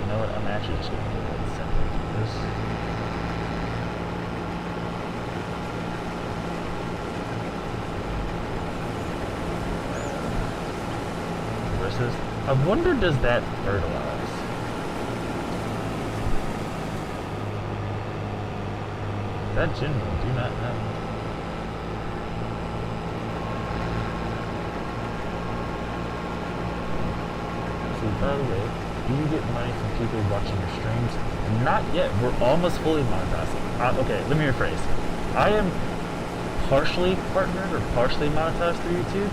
You know what? I'm actually just going to go ahead and separate this. Versus, I wonder, does that fertilize? That genuinely do not know. So, by the way, do you get money from people watching your streams? Not yet. We're almost fully monetized. Okay, let me rephrase. I am partially partnered or partially monetized through YouTube,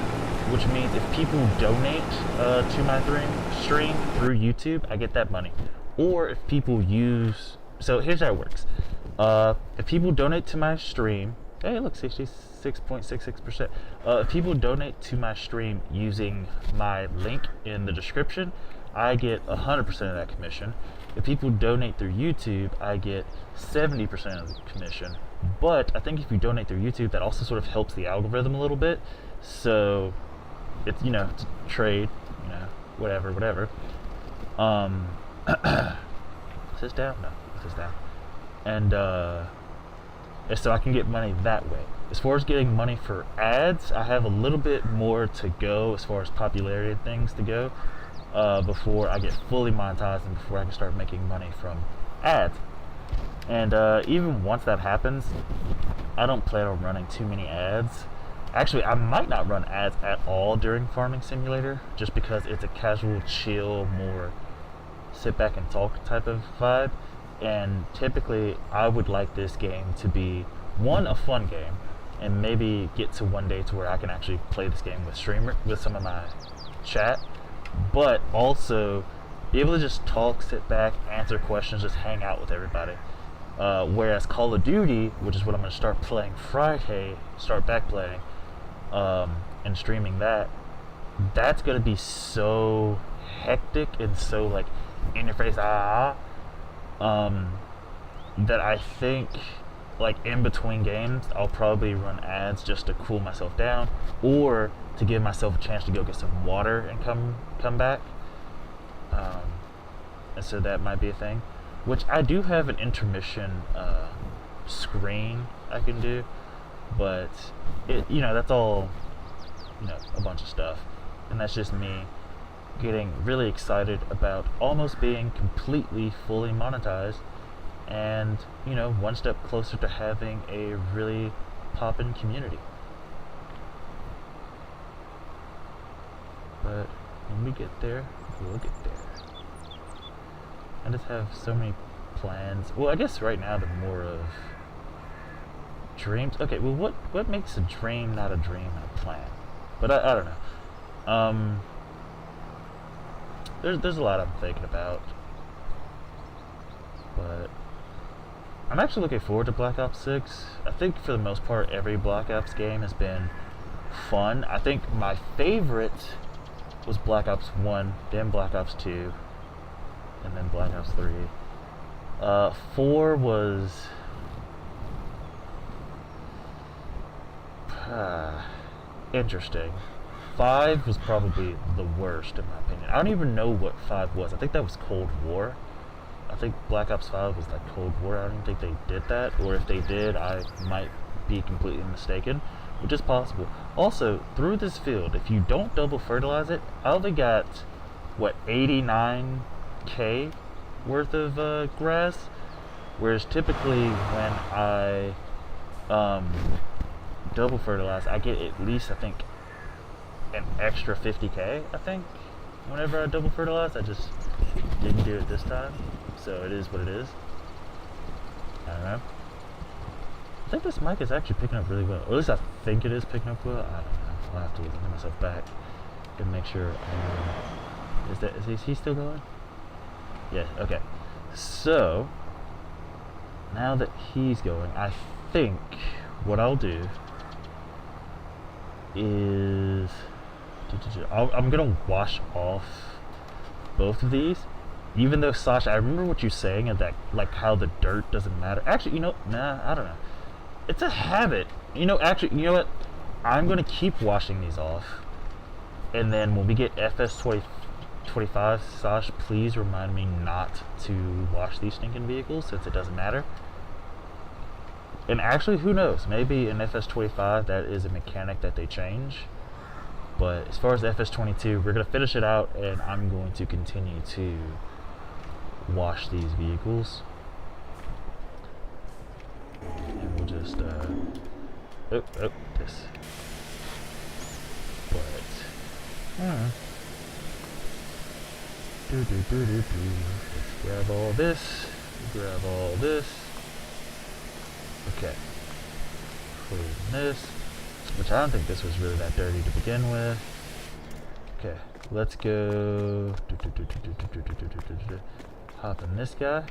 which means if people donate to my stream through YouTube, I get that money. Or if people use... So here's how it works. If people donate to my stream, hey, look, 66.66%. If people donate to my stream using my link in the description, I get 100% of that commission. If people donate through YouTube, I get 70% of the commission. But I think if you donate through YouTube, that also sort of helps the algorithm a little bit. So it's, you know, it's a trade, you know, whatever. Is this down? No, this is down. And so I can get money that way. As far as getting money for ads, I have a little bit more to go as far as popularity and things to go before I get fully monetized and before I can start making money from ads. And even once that happens, I don't plan on running too many ads. Actually, I might not run ads at all during Farming Simulator, just because it's a casual, chill, more sit back and talk type of vibe. And typically, I would like this game to be, one, a fun game, and maybe get to one day to where I can actually play this game with some of my chat, but also be able to just talk, sit back, answer questions, just hang out with everybody. Whereas Call of Duty, which is what I'm going to start playing Friday, start back playing, and streaming that's going to be so hectic and so like in your face, that I think like in between games I'll probably run ads just to cool myself down, or to give myself a chance to go get some water and come back. And so that might be a thing, which I do have an intermission screen I can do, but it, you know, that's all, you know, a bunch of stuff, and that's just me getting really excited about almost being completely fully monetized and, you know, one step closer to having a really poppin' community. But when we get there, we'll get there. I just have so many plans. Well, I guess right now they're more of dreams. Okay, well, what makes a dream not a dream and a plan? But I don't know. There's a lot I'm thinking about. But I'm actually looking forward to Black Ops 6. I think for the most part, every Black Ops game has been fun. I think my favorite was Black Ops 1, then Black Ops 2, and then Black Ops 3. 4 was interesting. 5 was probably the worst in my opinion. I don't even know what 5 was. I think that was Cold War. I think Black Ops 5 was like Cold War. I don't think they did that, or if they did, I might be completely mistaken, which is possible. Also, through this field, if you don't double fertilize it, I only got, what, 89k worth of grass, whereas typically when I double fertilize, I get at least, I think, an extra 50k, I think, whenever I double fertilize. I just didn't do it this time, so it is what it is. I don't know. I think this mic is actually picking up really well, or at least I think it is picking up well. I don't know. I'll have to look myself back and make sure. Is he still going? Yeah, okay. So now that he's going, I think what I'll do is I'm gonna wash off both of these, even though Sasha, I remember what you're saying, and that, like, how the dirt doesn't matter. Actually, you know, nah, I don't know, it's a habit, you know. Actually, you know what, I'm gonna keep washing these off, and then when we get FS25, Sash, please remind me not to wash these stinking vehicles, since it doesn't matter. And actually, who knows, maybe in FS25 that is a mechanic that they change. But as far as FS22, we're going to finish it out, and I'm going to continue to wash these vehicles. And we'll just, this. But, let's grab all this, grab all this. Okay. Clean this. Which I don't think this was really that dirty to begin with. Okay, let's go. Hop in this guy.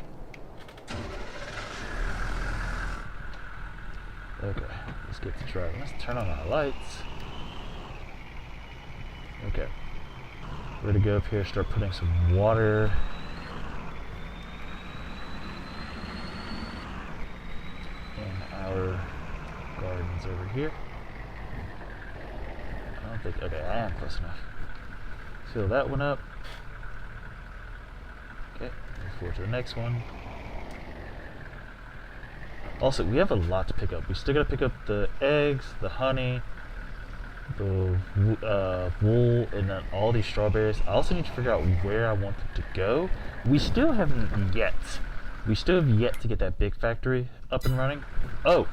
Okay, let's get to driving. Let's turn on our lights. Okay, we're gonna go up here, start putting some water in our gardens over here. Okay, I am close enough. Fill that one up. Okay, move forward to the next one. Also, we have a lot to pick up. We still gotta pick up the eggs, the honey, the wool, and then all these strawberries. I also need to figure out where I want them to go. We still haven't yet. We still have yet to get that big factory up and running. Oh,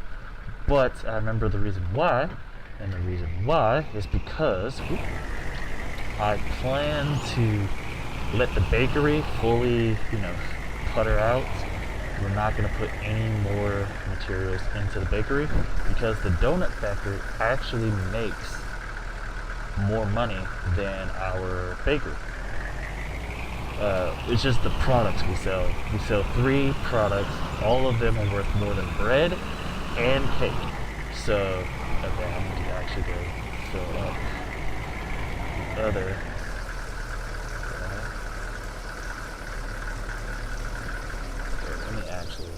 but I remember the reason why. And the reason why is because I plan to let the bakery fully, you know, putter out. We're not going to put any more materials into the bakery because the donut factory actually makes more money than our bakery. It's just the products we sell. We sell 3 products. All of them are worth more than bread and cake. So, okay, I need to actually go fill up the other. Okay, let me actually,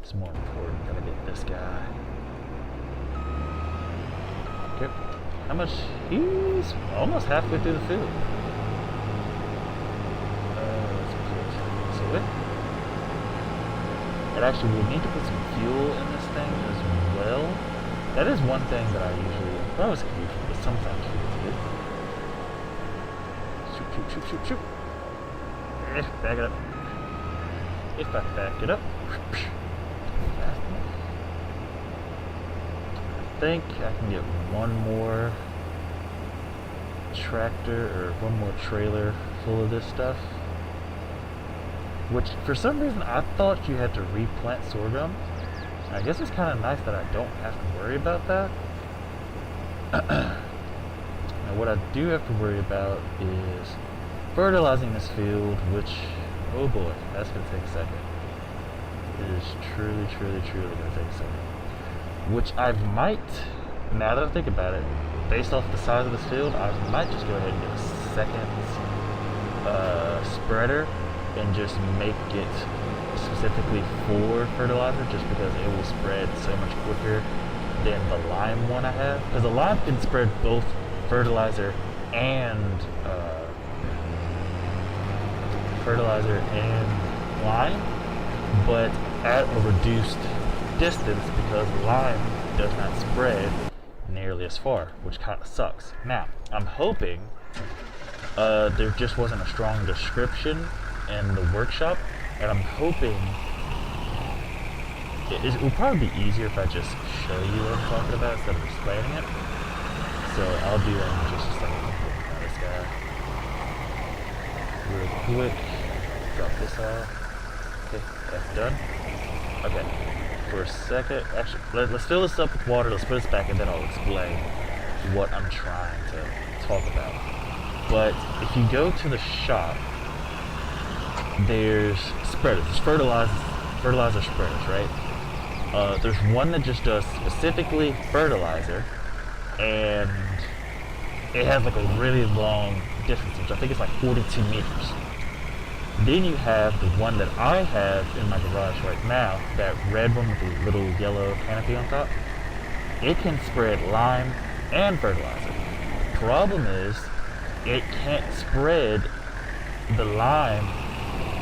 it's more important that I get this guy. Okay, how much? He's almost halfway through the field. Let's put this away. And actually, we'll need to put some fuel in this thing as well. That is one thing that I usually, well, I was usually, but sometimes forget to do. Shoot. Back it up. if I back it up, I think I can get one more tractor or one more trailer full of this stuff. Which, for some reason, I thought you had to replant sorghum. I guess it's kind of nice that I don't have to worry about that. Now, what I do have to worry about is fertilizing this field, which, oh boy, that's going to take a second. It is truly, truly, truly going to take a second. Which I might, now that I think about it, based off the size of this field, I might just go ahead and get a second spreader and just make it specifically for fertilizer, just because it will spread so much quicker than the lime one I have. Because the lime can spread both fertilizer and lime, but at a reduced distance, because lime does not spread nearly as far, which kind of sucks. Now, I'm hoping there just wasn't a strong description in the workshop, and I'm hoping it will probably be easier if I just show you what I'm talking about instead of explaining it. So I'll do that in just a second. This guy, real quick, drop this off. Okay, that's done. Okay, for a second, actually, let's fill this up with water, let's put this back, and then I'll explain what I'm trying to talk about. But if you go to the shop, there's spreaders, there's fertilizer spreaders, right? There's one that just does specifically fertilizer, and it has like a really long distance, which I think is like 42 meters. Then you have the one that I have in my garage right now, that red one with the little yellow canopy on top. It can spread lime and fertilizer. Problem is, it can't spread the lime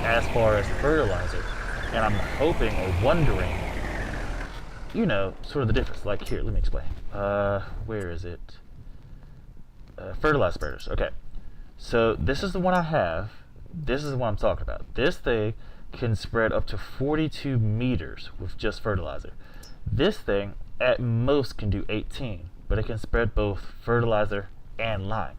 as far as the fertilizer. And I'm hoping or wondering, you know, sort of the difference. Like, here, let me explain. Where is it? Fertilizer spreaders. Okay. So this is the one I have. This is the one I'm talking about. This thing can spread up to 42 meters with just fertilizer. This thing, at most, can do 18, but it can spread both fertilizer and lime.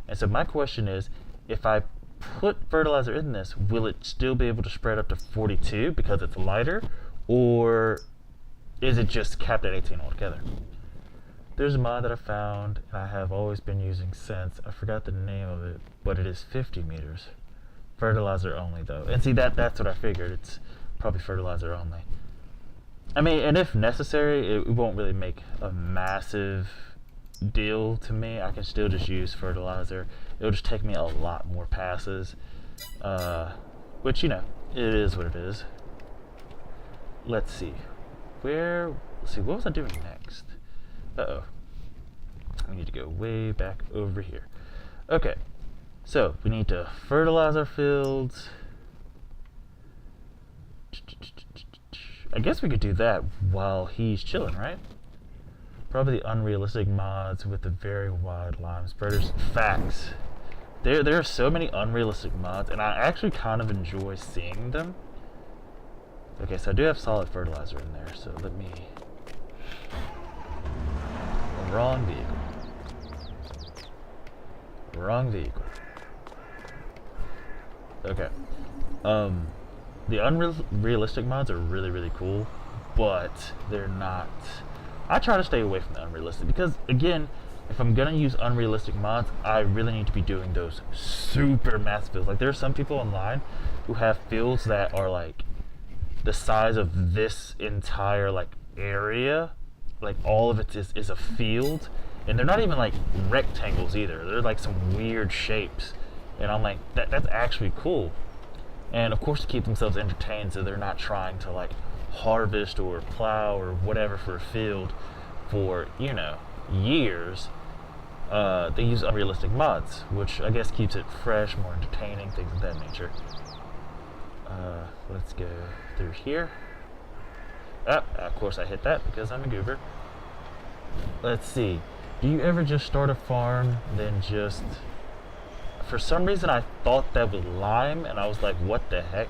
And so my question is, if I put fertilizer in this, will it still be able to spread up to 42 because it's lighter, or is it just capped at 18 altogether? There's a mod that I found, and I have always been using since. I forgot the name of it, but it is 50 meters. Fertilizer only, though. And see, that's what I figured. It's probably fertilizer only. I mean, and if necessary, it won't really make a massive deal to me. I can still just use fertilizer. It'll just take me a lot more passes, which, you know, it is what it is. Let's see, what was I doing next? We need to go way back over here. Okay, so we need to fertilize our fields. I guess we could do that while he's chilling, right? Probably the unrealistic mods with the very wide lime spreaders. Facts. There are so many unrealistic mods, and I actually kind of enjoy seeing them. Okay, so I do have solid fertilizer in there, so let me... Wrong vehicle. Wrong vehicle. Okay. The unrealistic mods are really, really cool, but they're not... I try to stay away from the unrealistic because, again, if I'm gonna use unrealistic mods, I really need to be doing those super massive fields. Like, there are some people online who have fields that are like the size of this entire like area, like all of it is a field, and they're not even like rectangles either. They're like some weird shapes, and I'm like, that's actually cool. And of course, to keep themselves entertained, so they're not trying to like harvest or plow or whatever for a field for, you know, years. They use unrealistic mods, which I guess keeps it fresh, more entertaining, things of that nature. Let's go through here. Of course I hit that because I'm a goober. Let's see. Do you ever just start a farm, then just... For some reason I thought that was lime, and I was like, what the heck?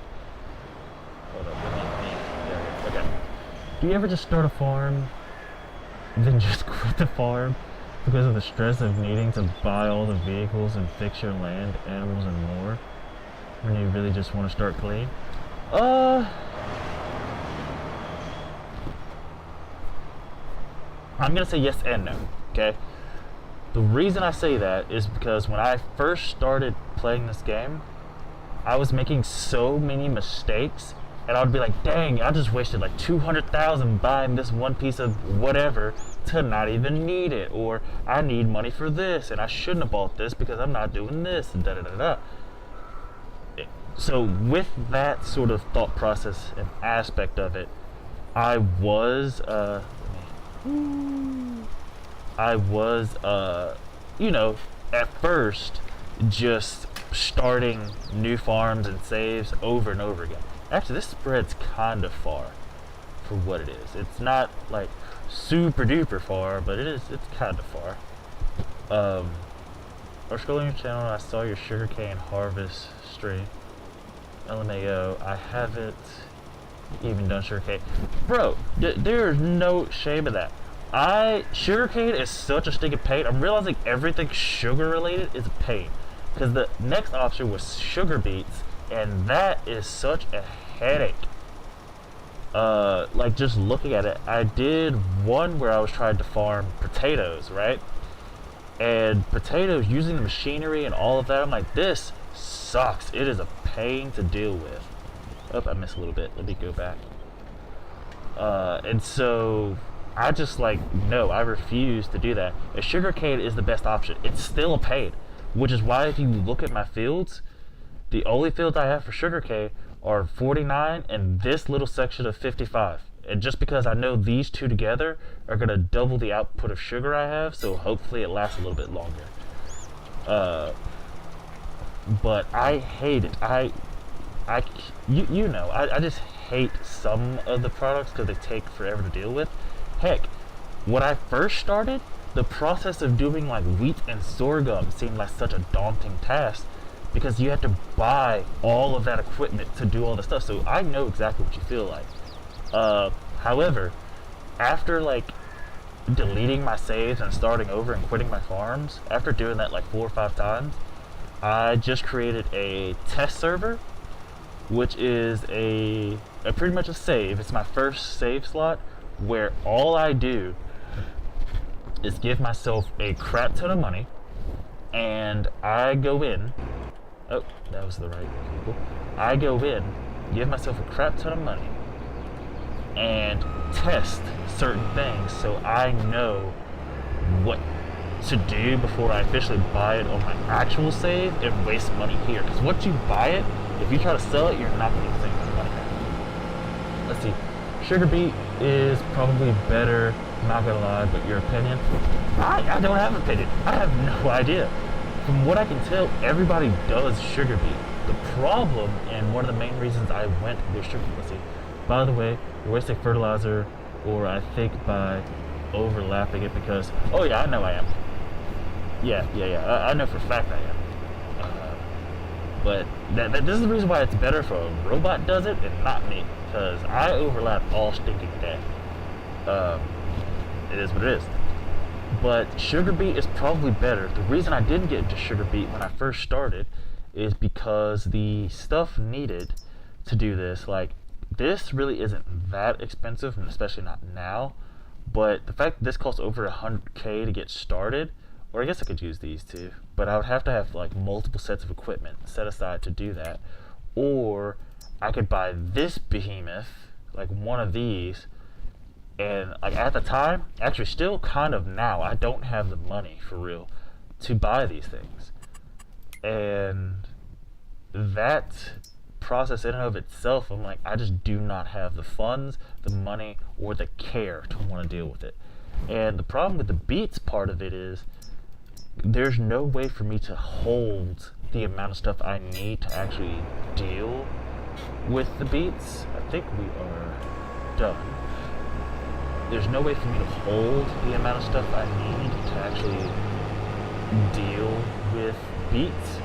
Hold up, yeah, okay. Do you ever just start a farm, then just quit the farm because of the stress of needing to buy all the vehicles and fix your land, animals, and more, when you really just want to start clean? I'm gonna say yes and no, okay? The reason I say that is because when I first started playing this game, I was making so many mistakes, and I would be like, dang, I just wasted like 200,000 buying this one piece of whatever to not even need it, or I need money for this, and I shouldn't have bought this because I'm not doing this, and da da da da. So with that sort of thought process and aspect of it, I was, you know, at first just starting new farms and saves over and over again. Actually, this spreads kind of far for what it is. It's not like super duper far, but it's kind of far. I was scrolling your channel and I saw your sugarcane harvest stream. LMAO, I haven't even done sugarcane. Bro, there's no shame in that. Sugarcane is such a stinking pain. I'm realizing everything sugar related is a pain. Because the next option was sugar beets, and that is such a headache. Like just looking at it, I did one where I was trying to farm potatoes, right? And potatoes, using the machinery and all of that, I'm like, this sucks. It is a pain to deal with. Oh, I missed a little bit. Let me go back. And so I just like, no, I refuse to do that. A sugarcane is the best option. It's still a pain, which is why if you look at my fields, the only fields I have for sugarcane are 49 and this little section of 55. And just because I know these two together are going to double the output of sugar I have, so hopefully it lasts a little bit longer. But I hate it. You know, I just hate some of the products because they take forever to deal with. Heck, when I first started, the process of doing like wheat and sorghum seemed like such a daunting task because you had to buy all of that equipment to do all the stuff. So I know exactly what you feel like. However, after like deleting my saves and starting over and quitting my farms, after doing that like 4 or 5 times, I just created a test server, which is a pretty much a save. It's my first save slot where all I do is give myself a crap ton of money, and I go in. Oh, that was the right people. I go in, give myself a crap ton of money, and test certain things so I know what to do before I officially buy it on my actual save and waste money here. Because once you buy it, if you try to sell it, you're not going to get the same amount of money back. Let's see. Sugar beet is probably better, not gonna lie, but your opinion? I don't have an opinion. I have no idea. From what I can tell, everybody does sugar beet. The problem, and one of the main reasons I went with sugar beet, let's see. By the way, you're wasting fertilizer, or I think by overlapping it because, oh yeah, I know I am. Yeah, I know for a fact I am. But this is the reason why it's better if a robot does it and not me, because I overlap all stinking day. It is what it is. But sugar beet is probably better. The reason I didn't get into sugar beet when I first started is because the stuff needed to do this, like, this really isn't that expensive, and especially not now. But the fact that this costs over 100K to get started, or I guess I could use these too, but I would have to have like multiple sets of equipment set aside to do that. Or I could buy this behemoth, like one of these, and like at the time, actually still kind of now, I don't have the money for real to buy these things. And that process in and of itself, I'm like, I just do not have the funds, the money, or the care to want to deal with it. And the problem with the beets part of it is there's no way for me to hold the amount of stuff I need to actually deal with the beets. I think we are done. There's no way for me to hold the amount of stuff I need to actually deal with beets.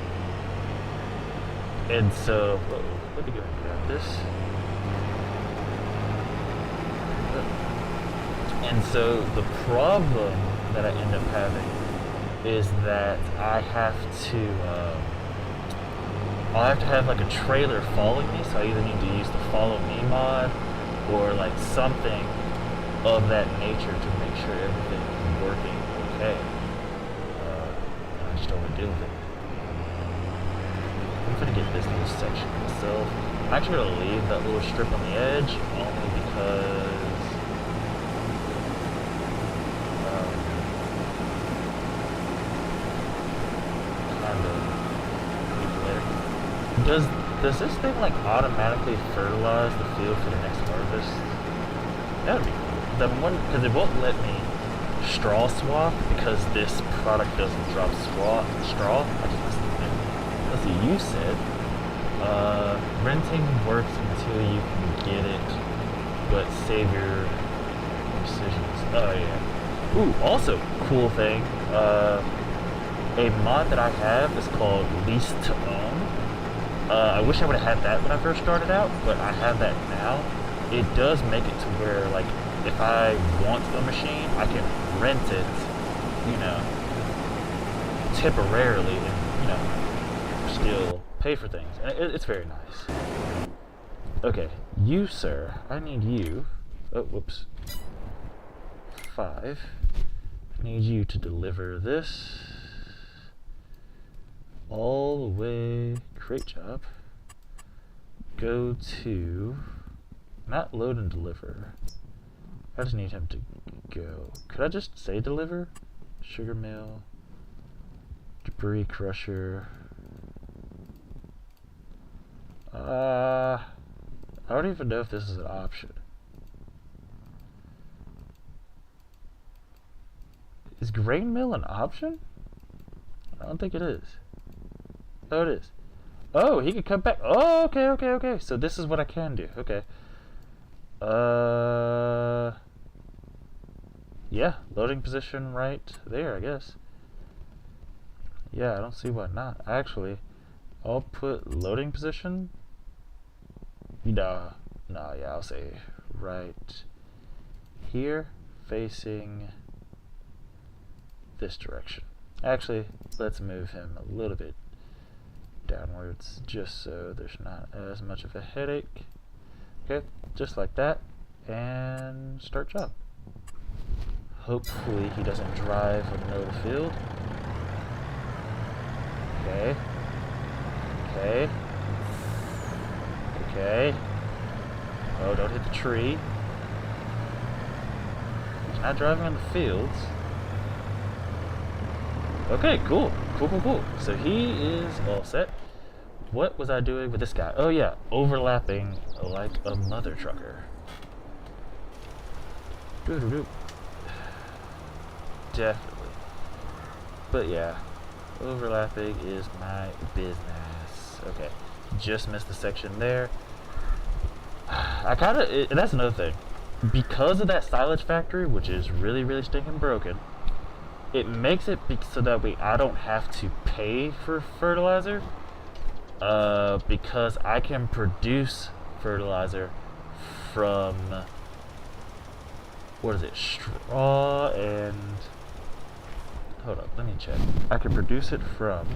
And so, let me go ahead and grab this. And so the problem that I end up having is that I'll have to have like a trailer following me, so I either need to use the follow me mod or like something of that nature to make sure everything is working okay. And I just don't want to deal with it. I'm gonna get this little section myself. I'm actually gonna leave that little strip on the edge only because does this thing like automatically fertilize the field for the next harvest? That would be cool. The one, because it won't let me straw swap because this product doesn't drop straw. I just missed it there. Let's see, you said renting works until you can get it, but save your decisions. Oh yeah. Ooh, also cool thing. A mod that I have is called Lease to Own. I wish I would have had that when I first started out, but I have that now. It does make it to where, like, if I want a machine, I can rent it, you know, temporarily and, you know, still pay for things. And it's very nice. Okay, you, sir, I need you. Oh, whoops. 5. I need you to deliver this all the way. Great job. Go to, not load and deliver. I just need him to go. Could I just say deliver? Sugar mill, debris crusher. I don't even know if this is an option. Is grain mill an option? I don't think it is. Oh, it is. Oh, he could come back. Oh, okay. So this is what I can do. Okay. Yeah, loading position right there, I guess. Yeah, I don't see why not. Actually, I'll put loading position. No, yeah, I'll say right here, facing this direction. Actually, let's move him a little bit downwards just so there's not as much of a headache. Okay, just like that, and start job. Hopefully he doesn't drive in the middle of the field. Okay. Oh, don't hit the tree. He's not driving on the fields. Okay, cool. So he is all set. What was I doing with this guy? Oh yeah, overlapping like a mother trucker. Definitely. But yeah, overlapping is my business. Okay, just missed the section there. That's another thing. Because of that silage factory, which is really stinking broken, it makes it so that way I don't have to pay for fertilizer, because I can produce fertilizer from, what is it, straw and, hold up, let me check. I can produce it from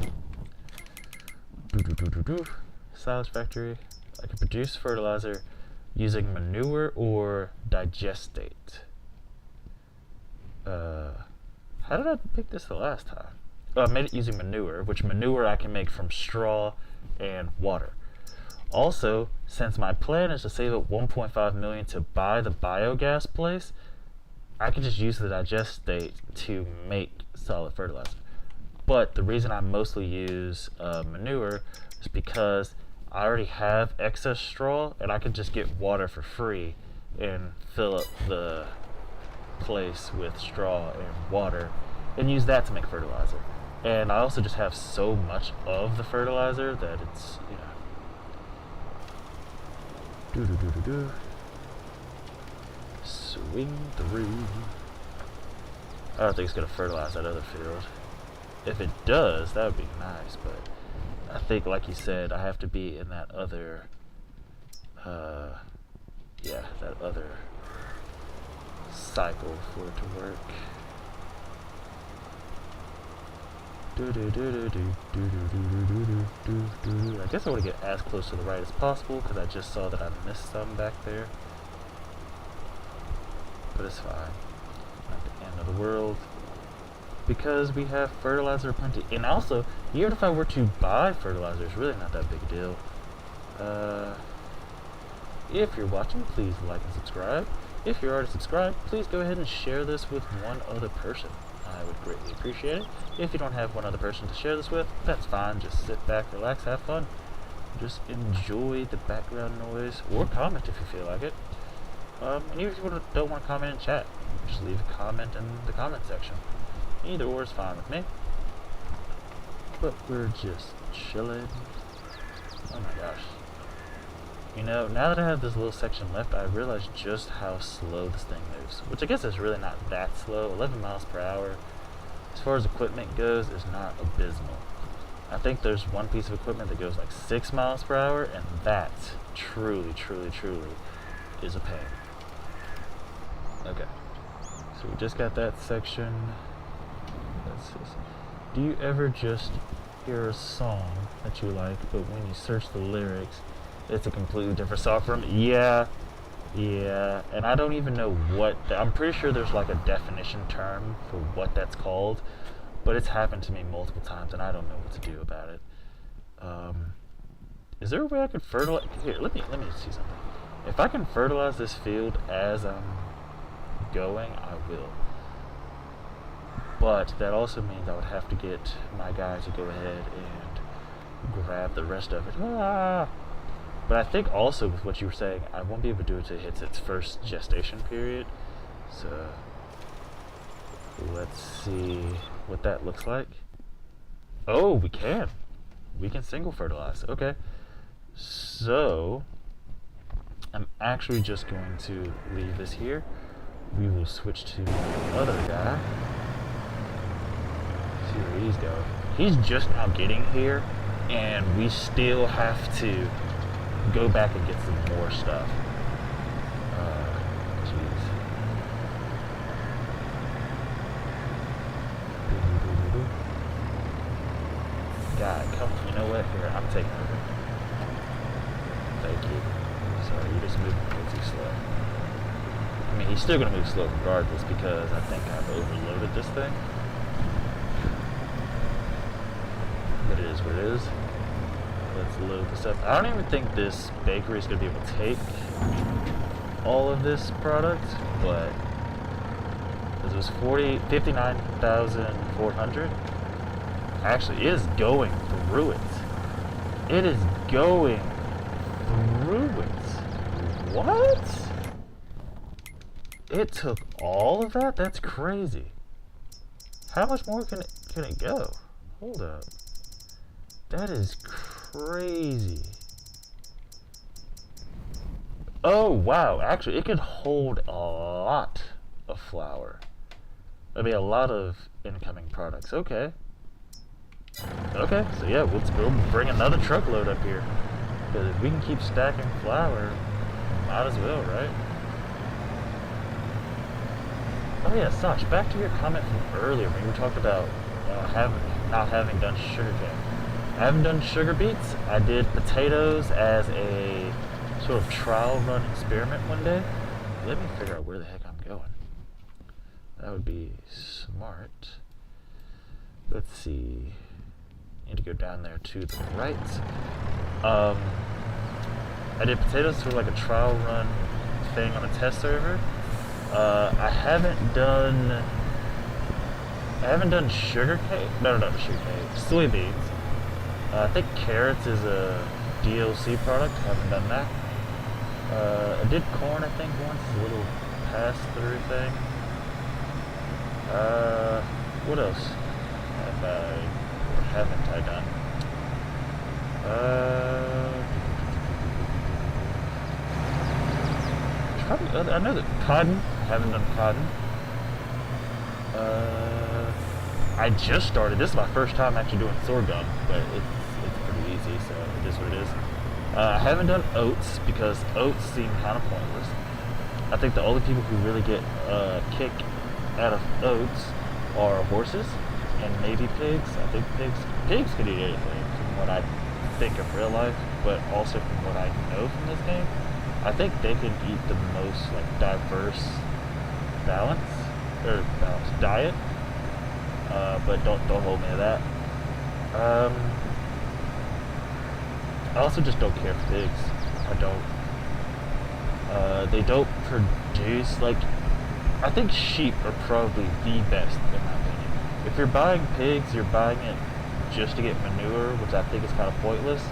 silage factory. I can produce fertilizer using manure or digestate. How did I make this the last time? Oh, I made it using manure, which manure I can make from straw and water. Also, since my plan is to save up 1.5 million to buy the biogas place, I can just use the digestate to make solid fertilizer. But the reason I mostly use manure is because I already have excess straw and I can just get water for free and fill up the place with straw and water and use that to make fertilizer. And I also just have so much of the fertilizer that it's, you know, swing through. I don't think it's gonna fertilize that other field. If it does, that would be nice, but I think, like you said, I have to be in that other, that other cycle for it to work. I guess I want to get as close to the right as possible because I just saw that I missed some back there. But it's fine. Not the end of the world. Because we have fertilizer plenty. And also, even if I were to buy fertilizer, it's really not that big a deal. If you're watching, please like and subscribe. If you're already subscribed, please go ahead and share this with one other person. I would greatly appreciate it. If you don't have one other person to share this with, that's fine. Just sit back, relax, have fun. Just enjoy the background noise, or comment if you feel like it. And even if you don't want to comment in chat, just leave a comment in the comment section. Either or is fine with me. But we're just chilling. Oh my gosh. You know, now that I have this little section left, I realize just how slow this thing moves. Which I guess is really not that slow. 11 miles per hour, as far as equipment goes, is not abysmal. I think there's one piece of equipment that goes like 6 miles per hour, and that truly, truly, truly is a pain. Okay. So we just got that section. Do you ever just hear a song that you like, but when you search the lyrics, it's a completely different song from? Yeah, and I don't even know what, I'm pretty sure there's like a definition term for what that's called, but it's happened to me multiple times and I don't know what to do about it. Is there a way I could fertilize? Here, let me see something. If I can fertilize this field as I'm going, I will. But that also means I would have to get my guy to go ahead and grab the rest of it. Ah! But I think also with what you were saying, I won't be able to do it until it hits its first gestation period. So let's see what that looks like. Oh, we can. We can single fertilize. Okay. So I'm actually just going to leave this here. We will switch to the other guy. See where he's going. He's just now getting here, and we still have to go back and get some more stuff. Jeez. God, come, you know what? Here, I'm taking over. Thank you. Sorry, you just moved a little too slow. I mean, he's still going to move slow regardless because I think I've overloaded this thing. But it is what it is. Let's load this up. I don't even think this bakery is going to be able to take all of this product, but this was 59,400. Actually, it is going through it. It is going through it. What? It took all of that? That's crazy. How much more can it go? Hold up. That is crazy. Oh, wow. Actually, it could hold a lot of flour. I mean, a lot of incoming products. Okay. Okay, so yeah, let's go bring another truckload up here. Because if we can keep stacking flour, might as well, right? Oh yeah, Sach, back to your comment from earlier when you talked about not having done sugarcane. I haven't done sugar beets. I did potatoes as a sort of trial run experiment one day. Let me figure out where the heck I'm going. That would be smart. Let's see. Need to go down there to the right. I did potatoes sort of like a trial run thing on a test server. I haven't done sugar cane. No, not sugar cane. Soybeans. I think carrots is a DLC product. Haven't done that. I did corn, I think, once. A little pass-through thing. What else have I, or haven't I done? I know that cotton. I haven't done cotton. I just started. This is my first time actually doing sorghum, but it's pretty easy, so it is what it is. I haven't done oats because oats seem kind of pointless. I think the only people who really get a kick out of oats are horses and maybe pigs. I think pigs could eat anything from what I think of real life, but also from what I know from this game. I think they can eat the most like diverse balanced diet. But don't hold me to that. I also just don't care for pigs. I don't. They don't produce, like, I think sheep are probably the best in my opinion. If you're buying pigs, you're buying it just to get manure, which I think is kind of pointless.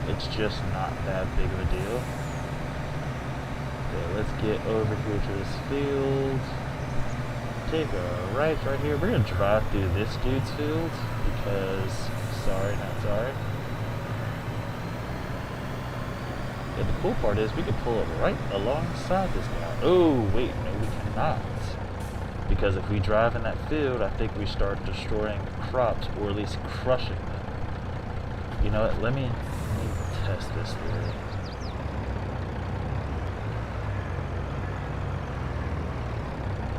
It's just not that big of a deal. Okay, let's get over here to this field. Take a right here. We're gonna drive through this dude's field because, sorry, not sorry. And the cool part is we can pull it right alongside this guy. Oh, wait, no we cannot. Because if we drive in that field, I think we start destroying crops, or at least crushing them. You know what, let me test this theory.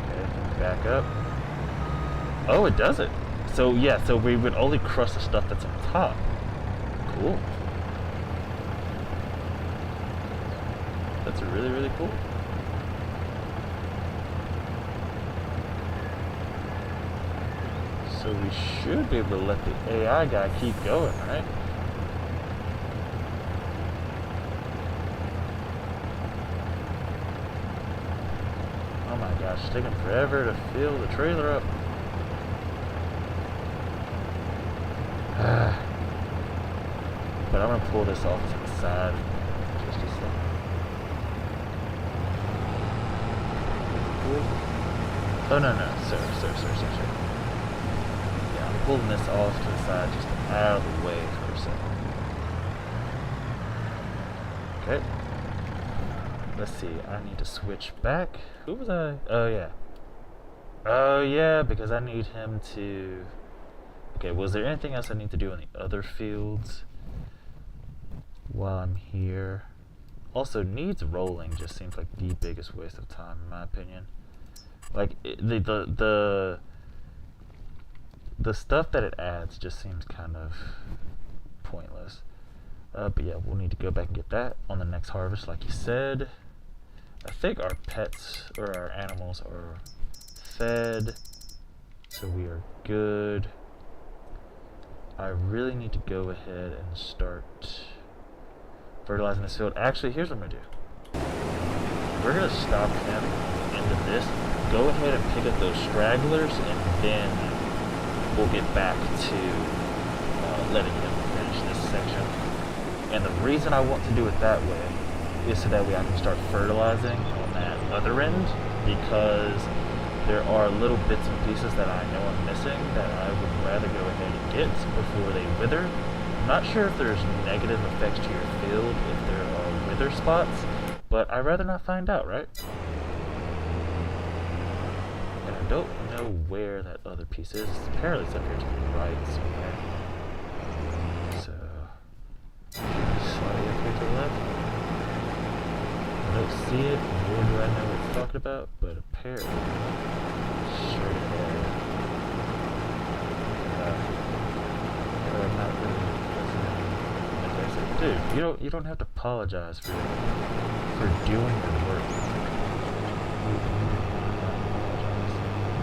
Okay, back up. Oh, it does it. So yeah, so we would only crush the stuff that's on top. Cool. That's really, really cool. So we should be able to let the AI guy keep going, right? Oh my gosh, it's taking forever to fill the trailer up. But I'm gonna pull this off to the side just a second. Oh no, sir. Yeah, I'm pulling this off to the side, just out of the way for a second. Okay. Let's see, I need to switch back. Who was I? Oh yeah. Oh yeah, because I need him to... Okay, was there anything else I need to do in the other fields while I'm here? Also, needs rolling just seems like the biggest waste of time in my opinion. Like, the stuff that it adds just seems kind of pointless. But yeah, we'll need to go back and get that on the next harvest, like you said. I think our pets, or our animals, are fed, so we are good. I really need to go ahead and start fertilizing this field. Actually, here's what I'm going to do. We're going to stop him at the end of this. Go ahead and pick up those stragglers, and then we'll get back to letting him finish this section. And the reason I want to do it that way is so that way I can start fertilizing on that other end, because there are little bits and pieces that I know I'm missing that I would rather go ahead and get before they wither. I'm not sure if there's negative effects to your field if there are wither spots, but I'd rather not find out, right? And I don't know where that other piece is. Apparently it's up here to the right somewhere. So, slightly up here to the left. I don't see it, nor do I know what it's talking about, but apparently straight ahead. I'm not really listening. Like I said, dude, you don't have to apologize for doing your work.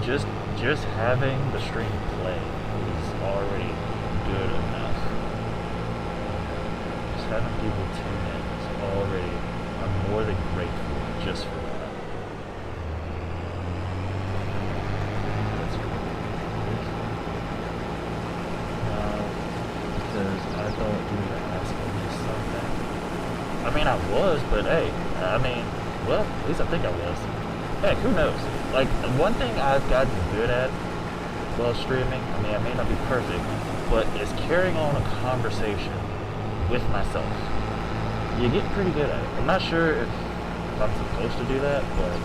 Just having the stream play is already good enough. Just having people tune in is already, I'm more than grateful just for that. That's cool. Because I thought you were asking me something. I mean, I was, but hey, I mean, well, at least I think I was. Heck, who knows? Like, one thing I've gotten good at while streaming, I mean, I may not be perfect, but is carrying on a conversation with myself. You get pretty good at it. I'm not sure if I'm supposed to do that, but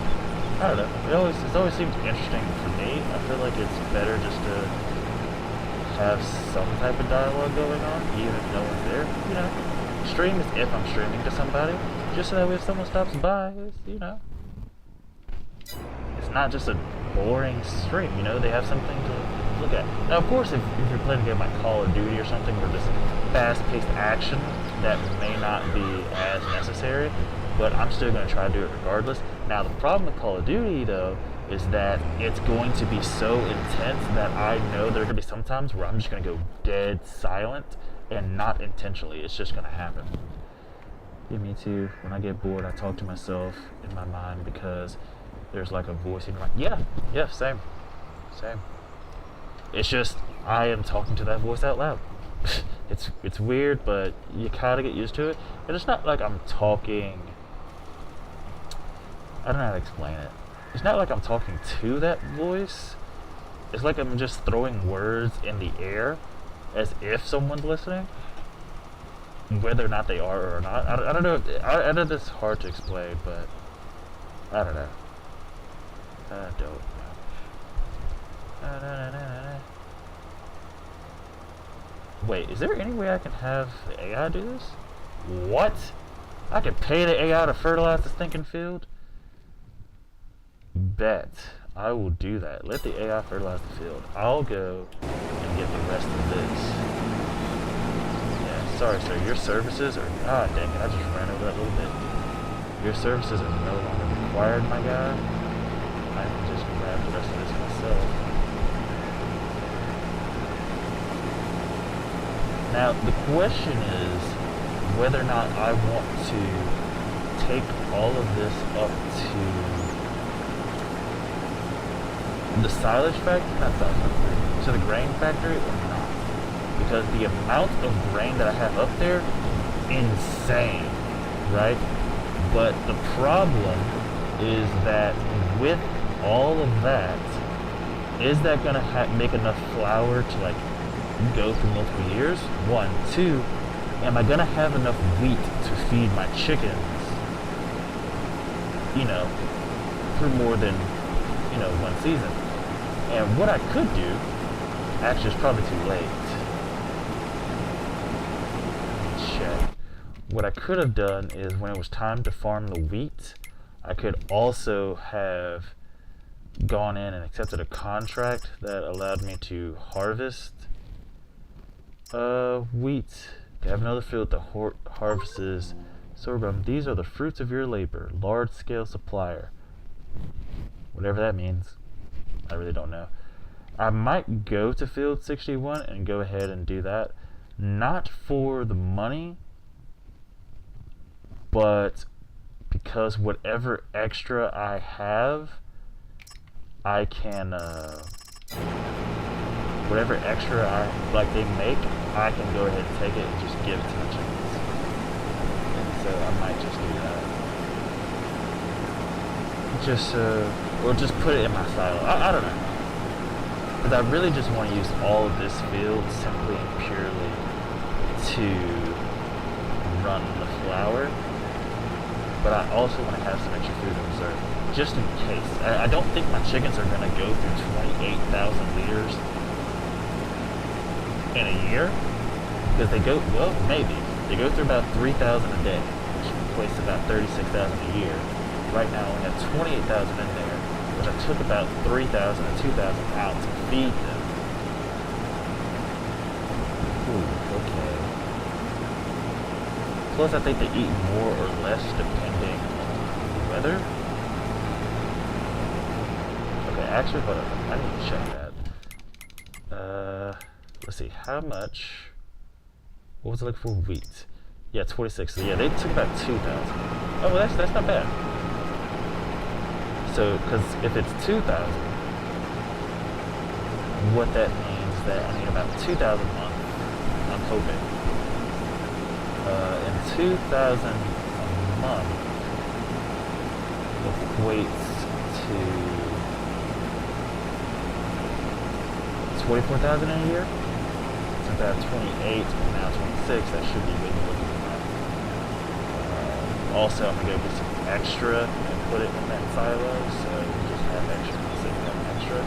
I don't know. It's always seemed interesting for me. I feel like it's better just to have some type of dialogue going on, even if no one's there. You know, stream is if I'm streaming to somebody, just so that way if someone stops by, it's, you know, it's not just a boring stream, you know, they have something to look at. Now, of course, if you're playing a game like Call of Duty or something where there's fast-paced action, that may not be as necessary, but I'm still going to try to do it regardless. Now, the problem with Call of Duty, though, is that it's going to be so intense that I know there are going to be some times where I'm just going to go dead silent, and not intentionally. It's just going to happen. Yeah, me too. When I get bored, I talk to myself in my mind because there's like a voice in my mind. Yeah, same. It's just, I am talking to that voice out loud. It's weird, but you kind of get used to it. And it's not like I'm talking, I don't know how to explain it. It's not like I'm talking to that voice. It's like I'm just throwing words in the air as if someone's listening. Whether or not they are or not. I don't know. I know this is hard to explain, but I don't know. Wait, is there any way I can have the AI do this? What? I can pay the AI to fertilize this stinking field? Bet. I will do that. Let the AI fertilize the field. I'll go and get the rest of this. Yeah, sorry sir, your services are... Ah, dang it, I just ran over that little bit. Your services are no longer required, my guy. I can just grab the rest of this myself. Now, the question is whether or not I want to take all of this up to the silage factory, not silage factory, to the grain factory or not. Because the amount of grain that I have up there, insane, right? But the problem is that with all of that, is that going to make enough flour to like go through multiple years? One. Two, am I going to have enough wheat to feed my chickens, you know, for more than, you know, one season? And what I could do, actually it's probably too late. Check. What I could have done is when it was time to farm the wheat, I could also have gone in and accepted a contract that allowed me to harvest wheat. To have another field that harvests sorghum. These are the fruits of your labor. Large-scale supplier. Whatever that means. I really don't know. I might go to field 61 and go ahead and do that. Not for the money, but because whatever extra I have, I can, whatever extra they make, I can go ahead and take it and just give it to the chickens. And so I might just do that. Just, or just put it in my silo. I don't know. Because I really just want to use all of this field simply and purely to run the flour. But I also want to have some extra food in reserve, just in case. I don't think my chickens are going to go through 28,000 liters in a year. Because they go, well, maybe. They go through about 3,000 a day, which equates to about 36,000 a year. Right now, I only have 28,000 in there, which I took about 3,000 and 2,000 out to feed them. Ooh, okay. Plus, I think they eat more or less depending on the weather. Okay, actually, hold on. I need to check that. Let's see. How much? What was it like for wheat? Yeah, 26. So yeah, they took about 2,000. Oh, well, that's not bad. So, because if it's 2,000, what that means is that I need about 2,000 a month. I'm hoping. And 2,000 a month equates to 24,000 in a year. Since I have 28 and now 26, that should be good more than enough. Also, I'm gonna go get some extra and put it in that silo, so we just have extra and save that extra.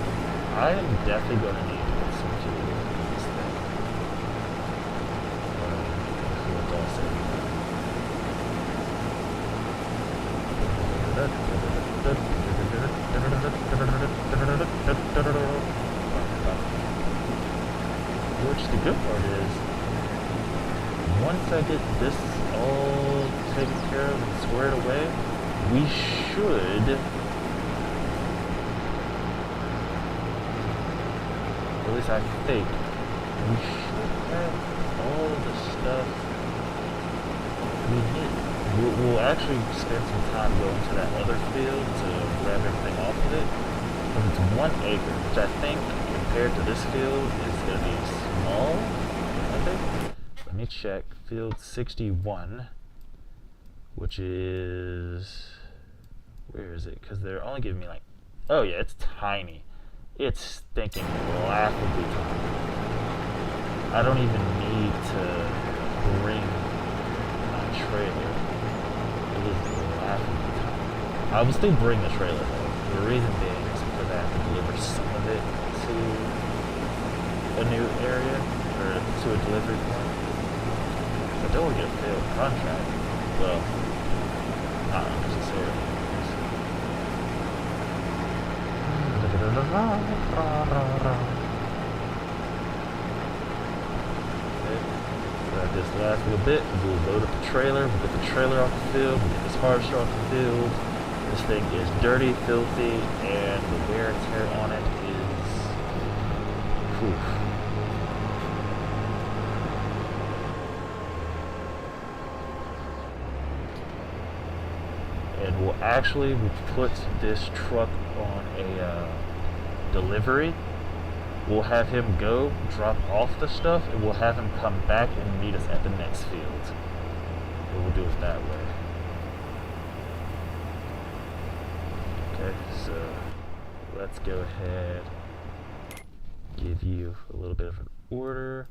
I am definitely gonna need to put some fuel in this thing. Fuel's all saved. Which the good part is, once I get this all taken care of and squared away, we should, at least I think, we should have all of the stuff we need. We'll actually spend some time going to that other field to grab everything off of it. But it's 1 acre, which I think compared to this field is going to be small, I think. Let me check. Field 61, which is, where is it? Because they're only giving me like, oh yeah, it's tiny. It's stinking laughably tiny. I don't even need to bring my trailer. It is laughably tiny. I will still bring the trailer though. The reason being is because I have to deliver some of it to a new area, or to a delivery point. I don't want to get a failed contract. Well, not necessarily. This last little bit, we'll load up the trailer, we'll get the trailer off the field, we'll get this harvester off the field. This thing is dirty, filthy, and the wear and tear on it is, oof. And we'll put this truck on a delivery. We'll have him go drop off the stuff, and we'll have him come back and meet us at the next field. And we'll do it that way. Okay, so let's go ahead, give you a little bit of an order.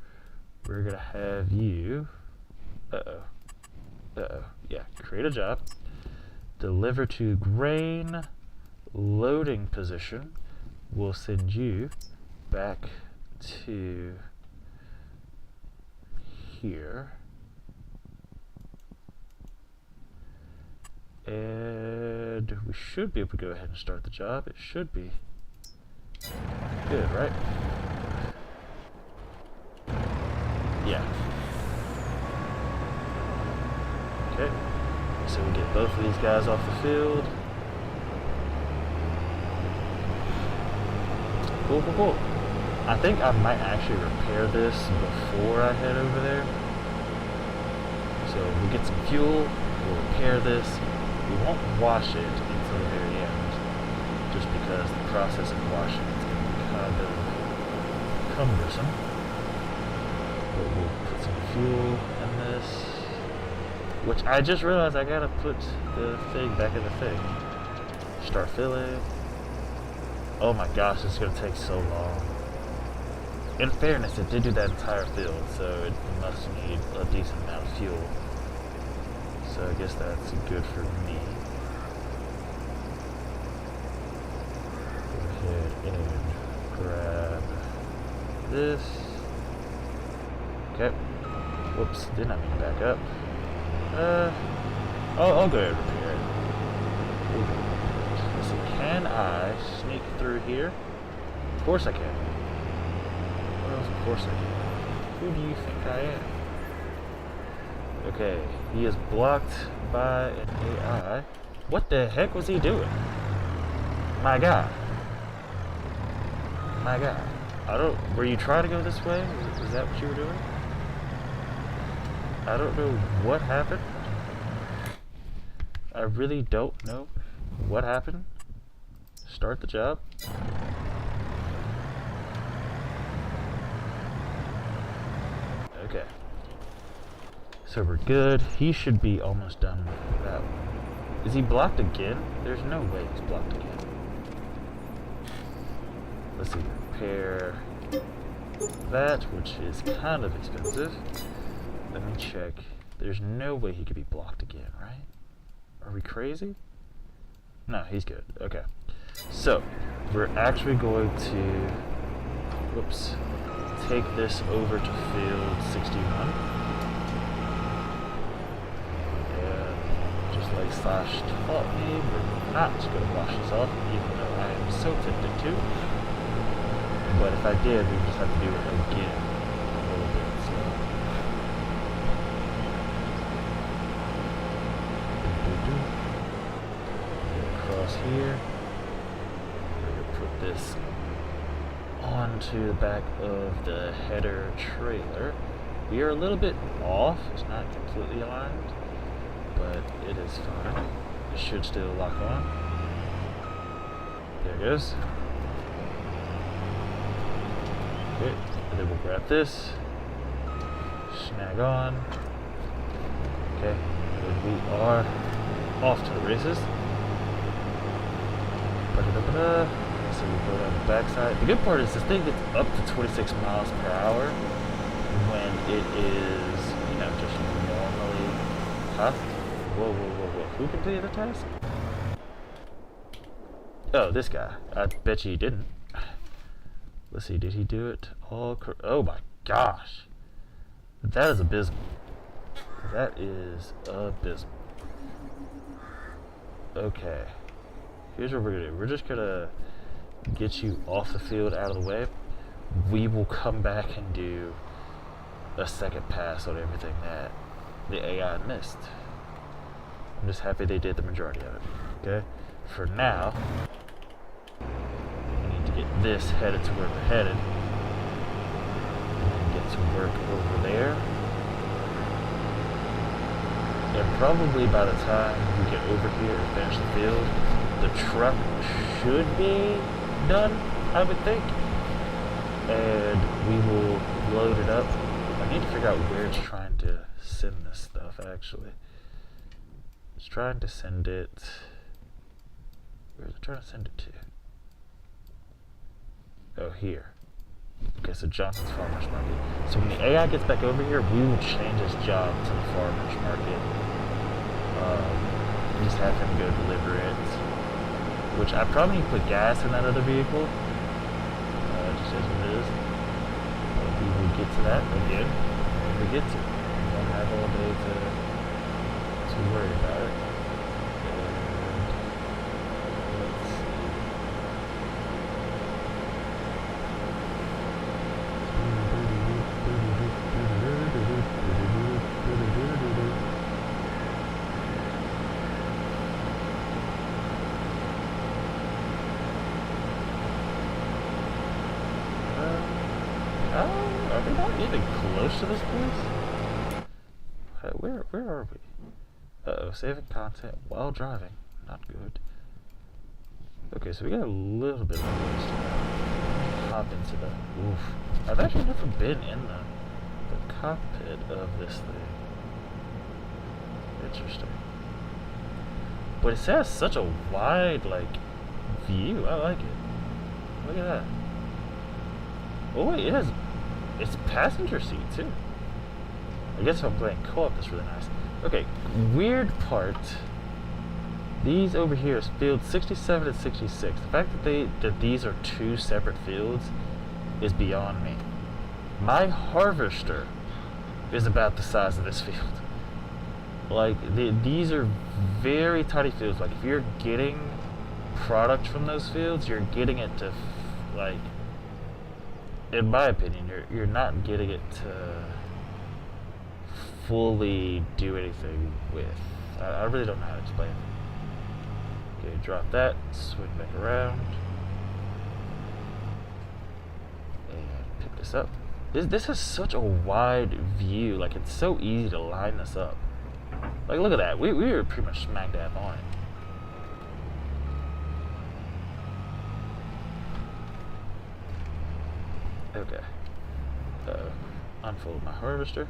We're gonna have you, yeah, create a job, deliver to grain loading position. We'll send you back to here, and we should be able to go ahead and start the job. It should be good, right? Yeah. Okay, so we get both of these guys off the field. Cool, cool, cool. I think I might actually repair this before I head over there. So we'll get some fuel, we'll repair this. We won't wash it until the very end, just because the process of washing is going to be kind of cumbersome. But we'll put some fuel in this, which I just realized I gotta put the thing back in the thing. Start filling. Oh my gosh, this is going to take so long. In fairness, it did do that entire field, so it must need a decent amount of fuel. So I guess that's good for me. Go ahead and grab this. Okay. Whoops, did not mean to back up. I'll go ahead and repair it. Let's see, can I sneak through here? Of course I can. Well, of course I can. Who do you think I am? Okay, he is blocked by an AI. What the heck was he doing? My God. My God. Were you trying to go this way? Is that what you were doing? I don't know what happened. I really don't know what happened. Start the job. Okay. So we're good. He should be almost done with that one. Is he blocked again? There's no way he's blocked again. Let's see. Repair that, which is kind of expensive. Let me check. There's no way he could be blocked again, right? Are we crazy? No, he's good. Okay. So, we're actually going to, whoops, take this over to field 61. And just like like slash default me. We're not going to wash this off, even though I am so tempted to. But if I did, we just have to do it again a little bit. So across here. We're going to put this onto the back of the header trailer. We are a little bit off. It's not completely aligned, but it is fine. It should still lock on. There it goes. Okay, and then we'll grab this, snag on. Okay, and we are off to the races. Ba-da-da-ba-da. So we go down the backside. The good part is this thing gets up to 26 miles per hour when it is, you know, just normally. Huh? Whoa, whoa, whoa, whoa. Who completed the task? Oh, this guy. I bet you he didn't. Let's see, did he do it all oh my gosh. That is abysmal. That is abysmal. Okay. Here's what we're gonna do. We're just gonna get you off the field, out of the way. We will come back and do a second pass on everything that the AI missed. I'm just happy they did the majority of it. Okay? For now, we need to get this headed to where we're headed. And then get to work over there. And probably by the time we get over here and finish the field, the truck should be done, I would think. And we will load it up. I need to figure out where it's trying to send this stuff, actually. It's trying to send it... Where is it trying to send it to? Oh, here. Okay, so Johnson's Farmers Market. So when the AI gets back over here, we will change his job to the Farmers Market. Just have him go deliver it. Which I probably need to put gas in that other vehicle. Just as it is. We will get to that again when we get to it. We don't have all day to worry about it. And let's see. Are we not even close to this place? Where are we? Uh-oh, saving content while driving. Not good. Okay, so we got a little bit of ways to go. Hop into the... Oof. I've actually never been in the cockpit of this thing. Interesting. But it has such a wide, like, view. I like it. Look at that. Oh wait, it has... It's passenger seat too. I guess if I'm playing co-op, that's really nice. Okay, weird part. These over here is field 67 and 66. The fact that these are two separate fields is beyond me. My harvester is about the size of this field. Like, these are very tiny fields. Like, if you're getting product from those fields, you're getting it to, like... In my opinion, you're not getting it to fully do anything with. I really don't know how to explain it. Okay, drop that, swing back around, and pick this up. This has such a wide view. Like, it's so easy to line this up. Like, look at that. We were pretty much smack dab on it. Okay. Unfold my harvester.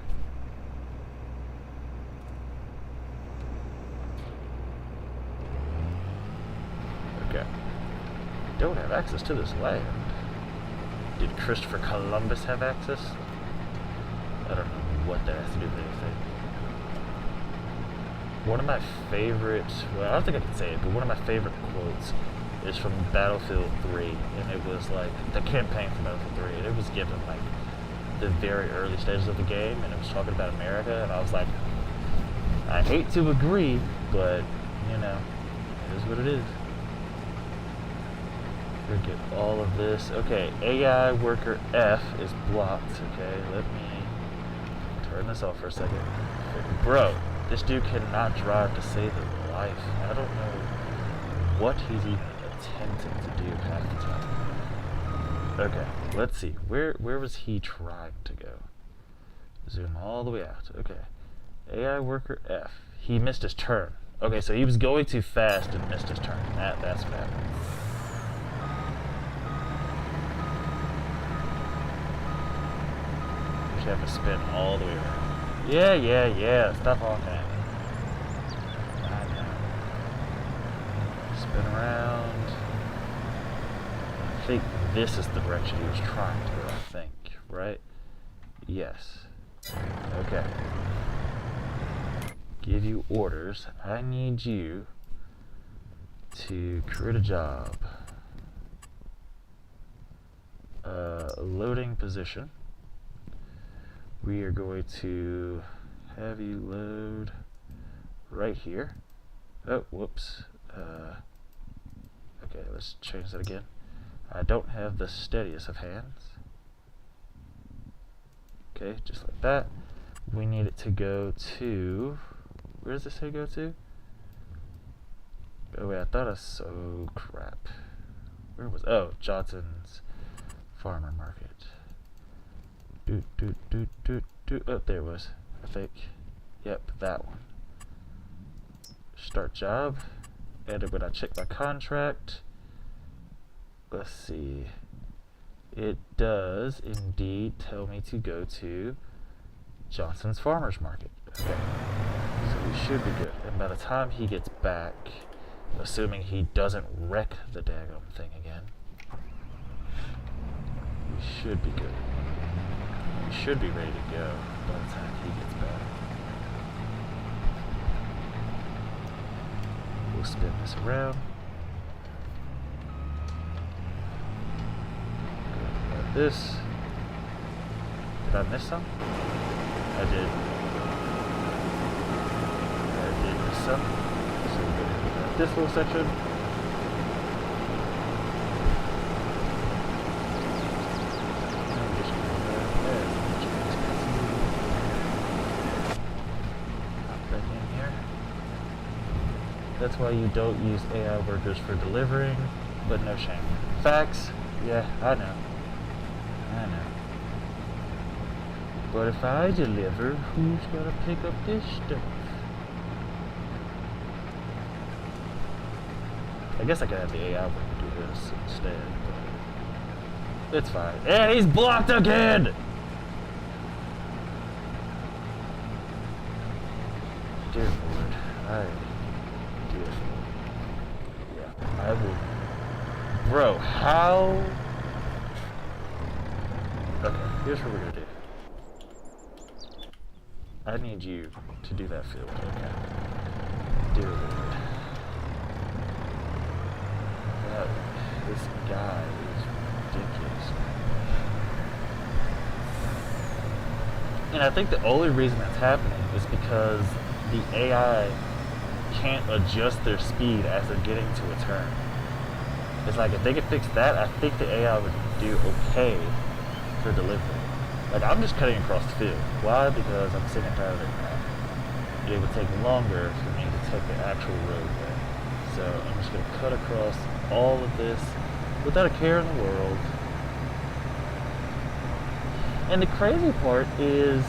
Okay. Don't have access to this land. Did Christopher Columbus have access? I don't know what that has to do with anything. One of my favorite, well, I don't think I can say it, but one of my favorite quotes is from Battlefield 3, and it was like the campaign for Battlefield 3, and it was given like the very early stages of the game, and it was talking about America, and I was like, I hate to agree, but you know, it is what it is. Forget all of this. Okay, AI worker F is blocked. Okay, let me turn this off for a second. Bro, this dude cannot drive to save his life. I don't know what he's even attempting to do half the time. Okay, let's see. Where was he trying to go? Zoom all the way out. Okay. AI worker F. He missed his turn. Okay, so he was going too fast and missed his turn. That's bad. We should have to spin all the way around. Yeah. Stop honking at me. I know. Spin around. I think this is the direction he was trying to go, I think. Right? Yes. Okay. Give you orders. I need you to create a job. Loading position. We are going to have you load right here. Oh, whoops. Okay, let's change that again. I don't have the steadiest of hands. Okay, just like that. We need it to go to... Where does it say go to? Oh wait, I thought I saw... Oh crap. Where was... Oh, Johnson's Farmer Market. Oh, there it was. I think. Yep, that one. Start job. And when I check my contract... Let's see. It does indeed tell me to go to Johnson's Farmer's Market. Okay. So we should be good. And by the time he gets back, assuming he doesn't wreck the daggum thing again, we should be good. We should be ready to go by the time he gets back. We'll spin this around. This. Did I miss some? I did. I did miss some. So we're going to do this little section. Hop back in here. That's why you don't use AI workers for delivering, but no shame. Facts? Yeah, I know. I know. But if I deliver, who's gonna pick up this stuff? I guess I could have the AI worker do this instead, but it's fine. And he's blocked again! Dear Lord, yeah, I will. Bro, how? Okay, here's what we're gonna do. I need you to do that field, okay? Dear Lord. This guy is ridiculous. And I think the only reason that's happening is because the AI can't adjust their speed as they're getting to a turn. It's like if they could fix that, I think the AI would do okay for delivery. Like, I'm just cutting across the field. Why? Because I'm sick and tired of it now. It would take longer for me to take the actual roadway. So I'm just going to cut across all of this without a care in the world. And the crazy part is,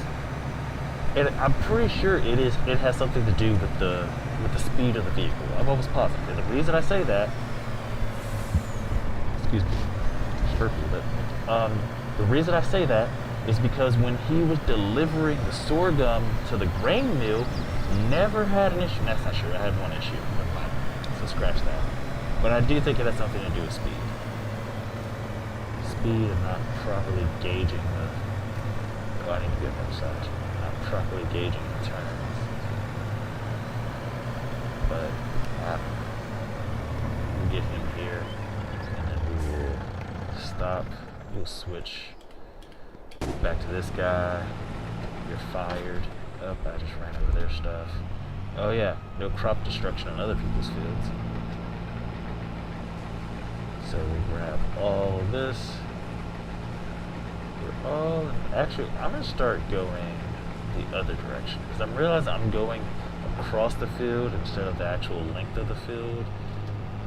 and I'm pretty sure it has something to do with the speed of the vehicle. I'm almost positive. And the reason I say that, excuse me, but the reason I say that is because when he was delivering the sorghum to the grain mill, never had an issue. That's not true. I had one issue. Never mind. So scratch that. But I do think it has something to do with speed. Speed and not properly gauging the... Oh, I need to be on the other side. Not properly gauging the turns. But we'll get him here, and then we will stop. We'll switch back to this guy. You're fired. Oh, I just ran over their stuff. Oh yeah, no crop destruction in other people's fields. So we grab all of this. We're all... Actually, I'm going to start going the other direction, because I'm realizing I'm going across the field instead of the actual length of the field,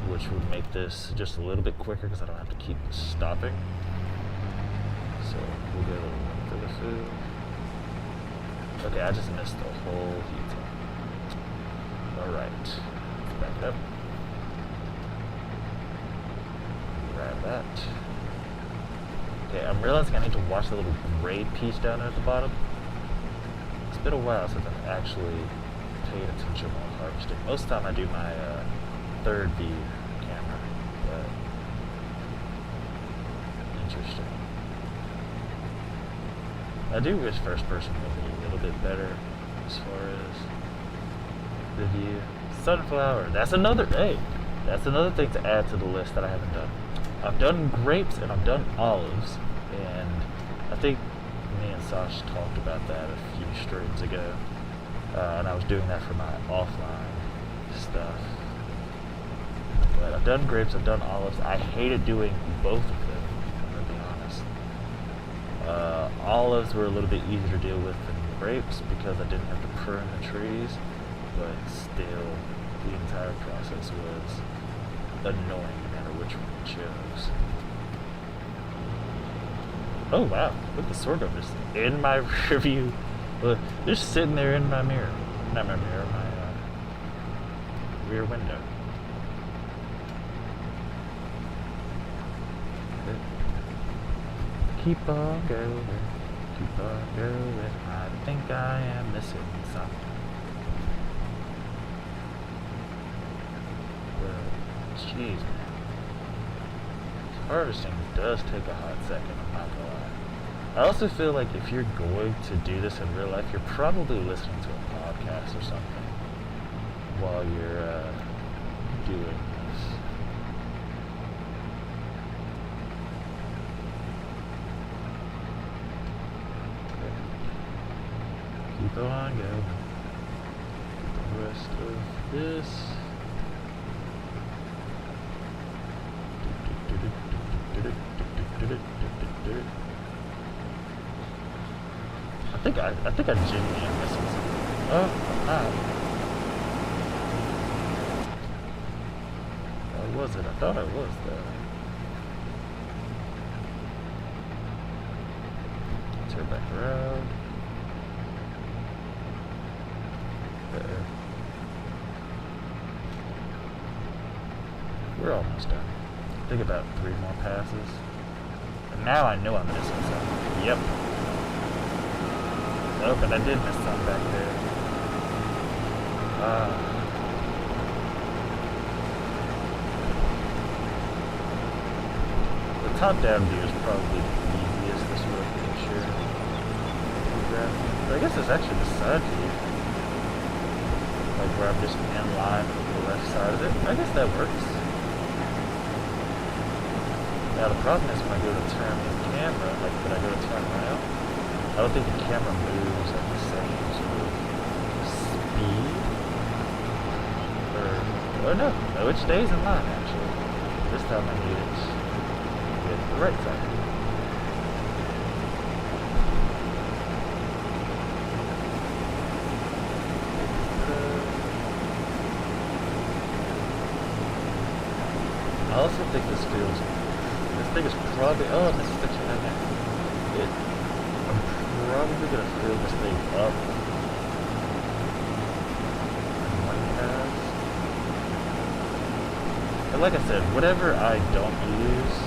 which would make this just a little bit quicker because I don't have to keep stopping. So we'll go the length of the field. Okay, I just missed the whole heat. Alright, let's back it up. Grab that. Okay, I'm realizing I need to watch the little gray piece down there at the bottom. It's been a while since I've actually paid attention while harvesting. Most of the time I do my third view camera, but interesting. I do wish first person would be a little bit better as far as the view. Sunflower, that's another thing to add to the list that I haven't done. I've done grapes and I've done olives, and I think me and Sash talked about that a few streams ago, and I was doing that for my offline stuff. But I've done grapes, I've done olives. I hated doing both of them, I'm gonna be honest. Olives were a little bit easier to deal with than grapes because I didn't have to prune the trees, but still, the entire process was annoying no matter which one you chose. Oh wow, look at the sorghum just in my rear view. Look, just sitting there in my mirror. Not my mirror, my rear window. Keep on going, keep on going. I think I am missing something. Well, jeez, man. Harvesting does take a hot second, I'm not gonna lie. I also feel like if you're going to do this in real life, you're probably listening to a podcast or something while you're doing this. Keep on going. Get the rest of this. I think I genuinely am missing something. Oh, I'm not. Or was it? I thought I was though. Turn back around. There. We're almost done. I think about 3 more passes. And now I know I'm missing something. Yep. Oh, but I did miss something back there. The top-down view is probably the easiest this way to make sure. But I guess it's actually the side view. Like where I'm just in line with the left side of it. I guess that works. Now the problem is when I go to turn the camera, like when I go to turn around, I don't think the camera moves at the same sort of speed. Or no, it stays in line actually. This time I need it with the right side. I also think this thing is probably, oh, this is the channel. I'm probably gonna fill this thing up in one pass. And like I said, whatever I don't use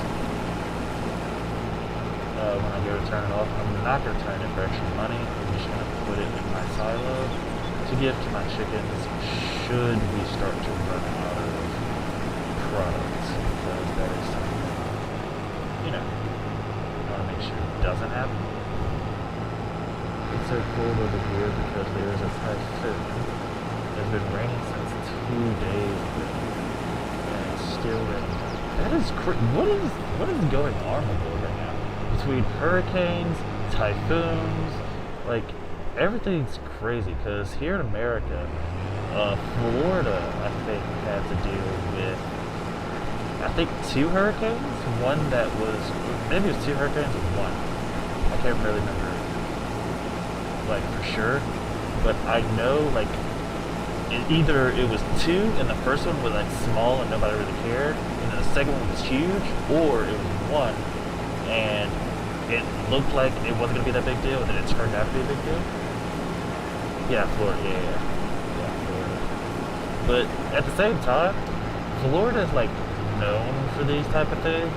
when I go to turn it off, I'm not gonna turn it for extra money. I'm just gonna put it in my silo to give to my chickens should we start to run out of products, because that is something, you know, I want to make sure it doesn't happen. It's so cold over here because there is a typhoon. It's been raining since 2 days ago, and it's still raining. That is what is going on with it right now? Between hurricanes, typhoons, like everything's crazy. Because here in America, Florida, I think, had to deal with, I think, 2 hurricanes. One that was, maybe it was 2 hurricanes or one. I can't really remember, like, for sure. But I know, like, either it was 2 and the first one was, like, small and nobody really cared, and then the second one was huge, or it was 1 and it looked like it wasn't going to be that big deal, and then it turned out to be a big deal. Yeah, Florida, yeah, Florida. But at the same time, Florida is, like, known for these type of things.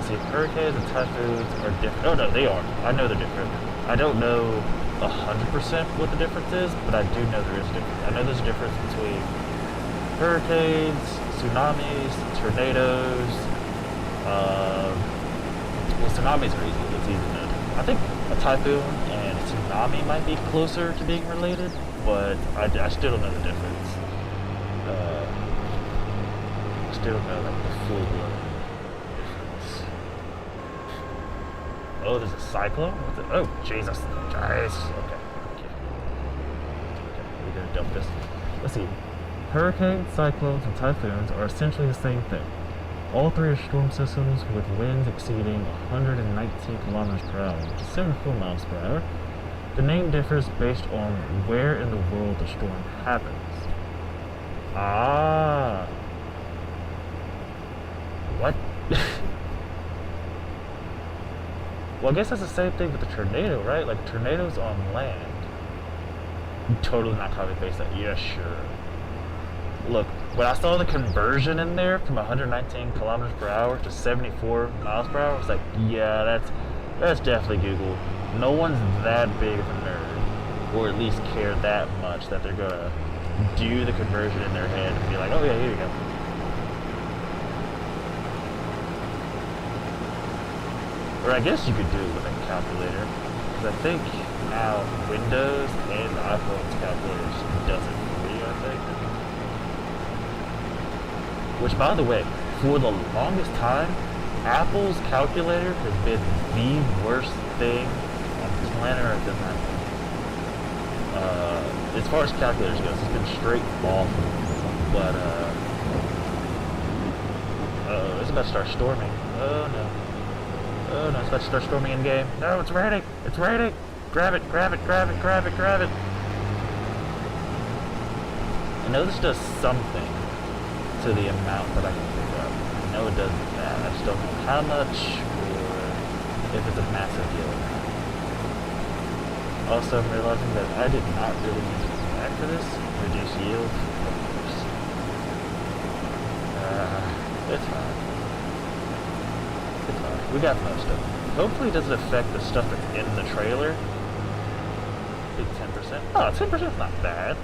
See, hurricanes and typhoons are different. Oh no, they are. I know they're different. I don't know 100% what the difference is, but I do know there is a difference. I know there's a difference between hurricanes, tsunamis, tornadoes. Well, tsunamis are easy. It's easy to know. I think a typhoon and a tsunami might be closer to being related, but I still don't know the difference. I still don't know, like, the full-blown difference. Oh, there's a cyclone? What's it? Oh, Jesus. Okay. We're gonna dump this. Let's see. Hurricanes, cyclones, and typhoons are essentially the same thing. All 3 are storm systems with winds exceeding 119 kilometers per hour, which is 74 miles per hour. The name differs based on where in the world the storm happens. Ah. What? Well, I guess that's the same thing with the tornado, right? Like, tornadoes on land. You totally not copy-paste that. Yeah, sure. Look, when I saw the conversion in there from 119 kilometers per hour to 74 miles per hour, I was like, yeah, that's definitely Google. No one's that big of a nerd, or at least care that much that they're gonna do the conversion in their head and be like, oh yeah, here you go. Or I guess you could do it with a calculator, because I think now Windows and iPhone's calculators does it for you, I think. Which, by the way, for the longest time, Apple's calculator has been the worst thing on planet Earth in my opinion. As far as calculators goes, it's been straight awful. But, it's about to start storming. Oh no. Oh no, it's about to start storming in game. No, it's raining! It's raining! Grab it, grab it, grab it, grab it, grab it! I know this does something to the amount that I can pick up. I know it does that. I just don't know how much or if it's a massive deal or not. Also, I'm realizing that I did not really use it back for this. Reduce yield, of course. It's fine. It's fine. We got most of it. Hopefully it doesn't affect the stuff that's in the trailer. Big 10%. Oh, 10% is not bad.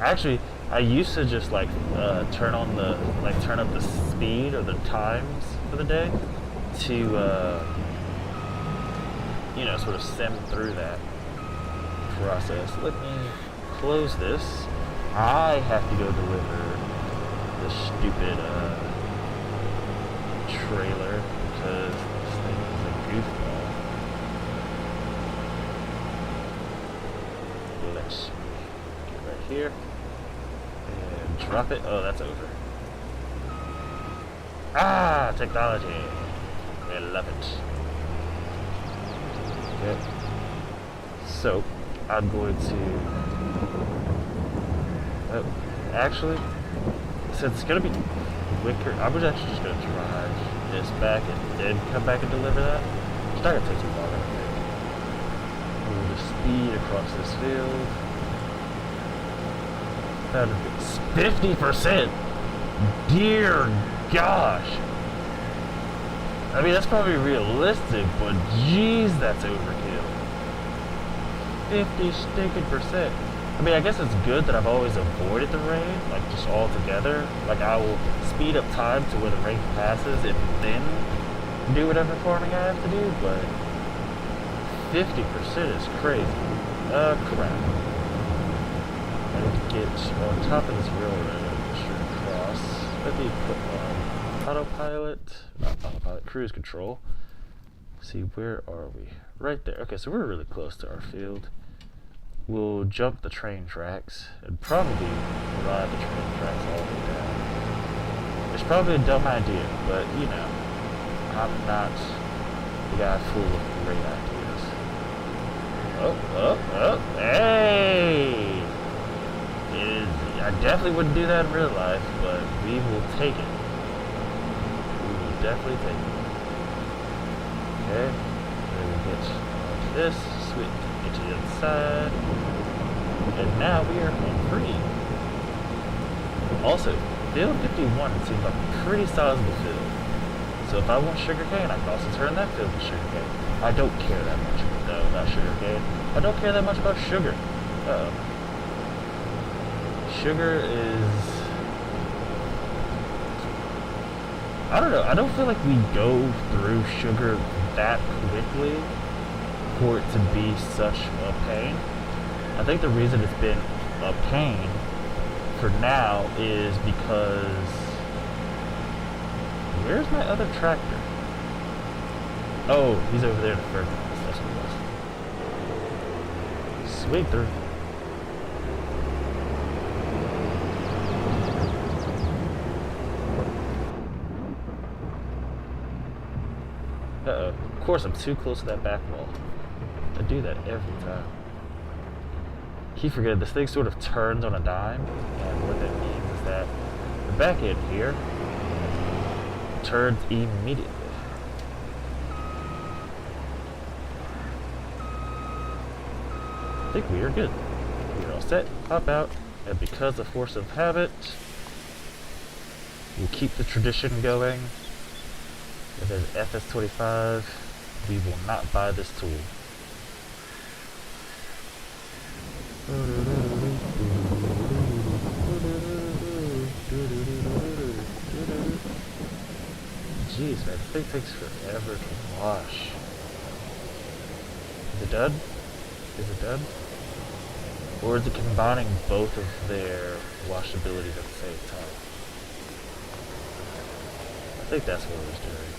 Actually, I used to just like turn up the speed or the times for the day to you know, sort of sim through that process. Let me close this. I have to go deliver this stupid trailer because this thing is a goofball. Let's get right here. Drop it. Oh, that's over. Ah, technology. I love it. Okay. So, I'm going to... actually, since it's going to be quicker, I was actually just going to drive this back and then come back and deliver that. It's not going to take too long, I think. Move the speed across this field. 50%? Dear gosh. I mean, that's probably realistic, but geez, that's overkill. 50 stinking %. I mean, I guess it's good that I've always avoided the rain, like just altogether. Like, I will speed up time to where the rain passes and then do whatever farming I have to do, but 50% is crazy. Crap. I need to get on top of this railroad straight across. Let me put on autopilot, cruise control. See, where are we? Right there. Okay, so we're really close to our field. we'll jump the train tracks and probably ride the train tracks all the way down. It's probably a dumb idea, but you know, I'm not the guy full of great ideas. Hey! I definitely wouldn't do that in real life, but we will take it. We will definitely take it. Okay, then we'll get onto this, switch, get to the other side, and now we are home free. Also, field 51 seems like a pretty sizable field. So if I want sugarcane, I can also turn that field to sugarcane. I don't care that much though about sugarcane. I don't care that much about sugar. Sugar is... I don't know, I don't feel like we go through sugar that quickly for it to be such a pain. I think the reason it's been a pain for now is because... Where's my other tractor? Oh, he's over there in the fertilizer. That's what it was. Swing through. Uh-oh. Of course, I'm too close to that back wall. I do that every time. Keep forgetting, this thing sort of turns on a dime, and what that means is that the back end here turns immediately. I think we are good. We're all set, hop out, and because of force of habit, we'll keep the tradition going. If there's FS25, we will not buy this tool. Jeez, man, this thing takes forever to wash. Is it done? Is it done? Or is it combining both of their washabilities at the same time? I think that's what it was doing.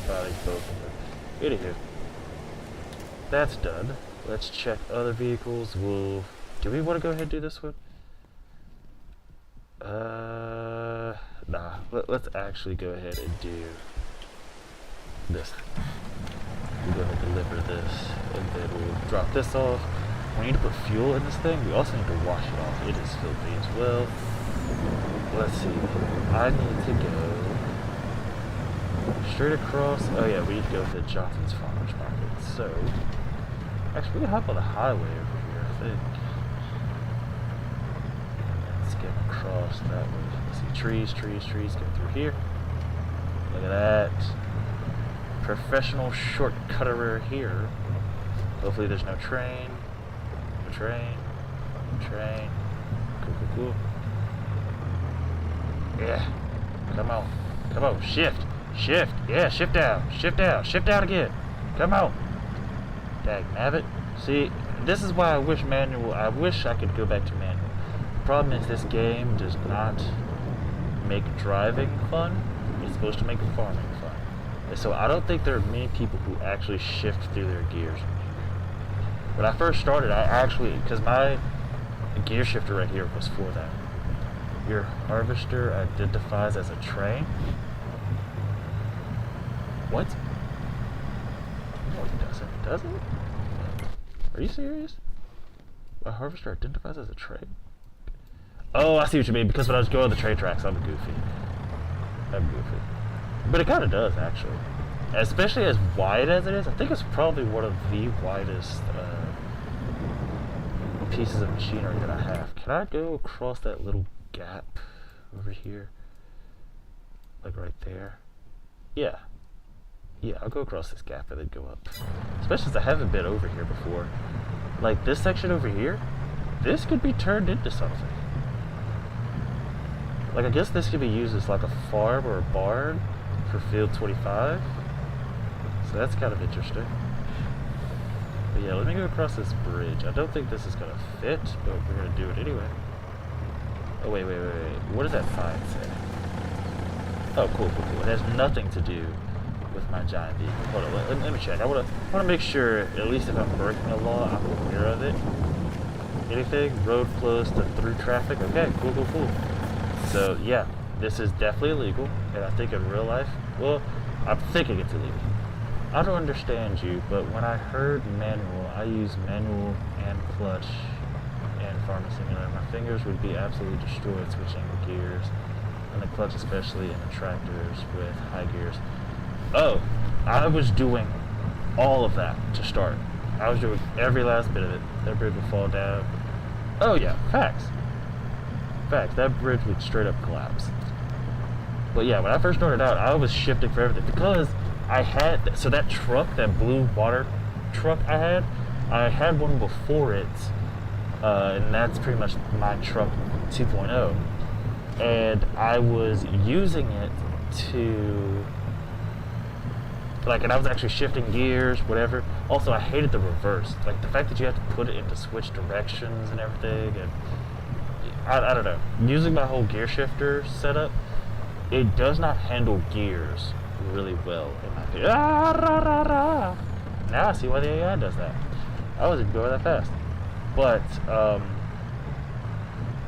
Combining both of them. Anywho, that's done. Let's check other vehicles. Do we want to go ahead and do this one? Nah. Let's actually go ahead and do this. We'll go ahead and deliver this, and then we'll drop this off. We need to put fuel in this thing. We also need to wash it off. It is filthy as well. Let's see. I need to go straight across. Oh yeah, we need to go to Johnson's Farmers Market. So, actually, we can hop on the highway over here, I think. Let's get across that way. Let's see, trees go through here. Look at that. Professional shortcutterer here. Hopefully there's no train. No train. Cool. Yeah. Come on. Shift. Yeah, shift down again. Come on. Dagnabbit. See, this is why I wish I could go back to manual. The problem is this game does not make driving fun. It's supposed to make farming fun. And so I don't think there are many people who actually shift through their gears. When I first started, because my gear shifter right here was for that. Your harvester identifies as a train. What? No, it doesn't. Does it? Are you serious? A harvester identifies as a train? Oh, I see what you mean. Because when I was going on the train tracks, I'm goofy. But it kind of does, actually. Especially as wide as it is. I think it's probably one of the widest pieces of machinery that I have. Can I go across that little gap over here? Like right there? Yeah, I'll go across this gap and then go up. Especially since I haven't been over here before. Like this section over here, this could be turned into something. Like I guess this could be used as like a farm or a barn for field 25. So that's kind of interesting. But yeah, let me go across this bridge. I don't think this is going to fit, but we're going to do it anyway. Oh, wait. What does that sign say? Oh, cool. It has nothing to do with my giant vehicle. Hold on, let me check. I want to make sure, at least if I'm breaking a law, I'm aware of it. anything, road closed to through traffic. Okay, cool, cool, cool. So yeah, this is definitely illegal, and I think in real life, well, I'm thinking it's illegal. I don't understand you, but when I heard manual, I use manual and clutch and Farming Simulator. My fingers would be absolutely destroyed switching gears, and the clutch especially in the tractors with high gears. Oh, I was doing all of that to start. I was doing every last bit of it. That bridge would fall down. Oh yeah, facts. Facts, that bridge would straight up collapse. But yeah, when I first started out, I was shifting for everything because I had, so that truck, that blue water truck I had one before it, and that's pretty much my truck 2.0. And I was using it to, like, and I was actually shifting gears, whatever. Also, I hated the reverse. Like, the fact that you have to put it into switch directions and everything, and I don't know. Using my whole gear shifter setup, it does not handle gears really well, in my opinion. Now I see why the AI does that. I wasn't going that fast. But,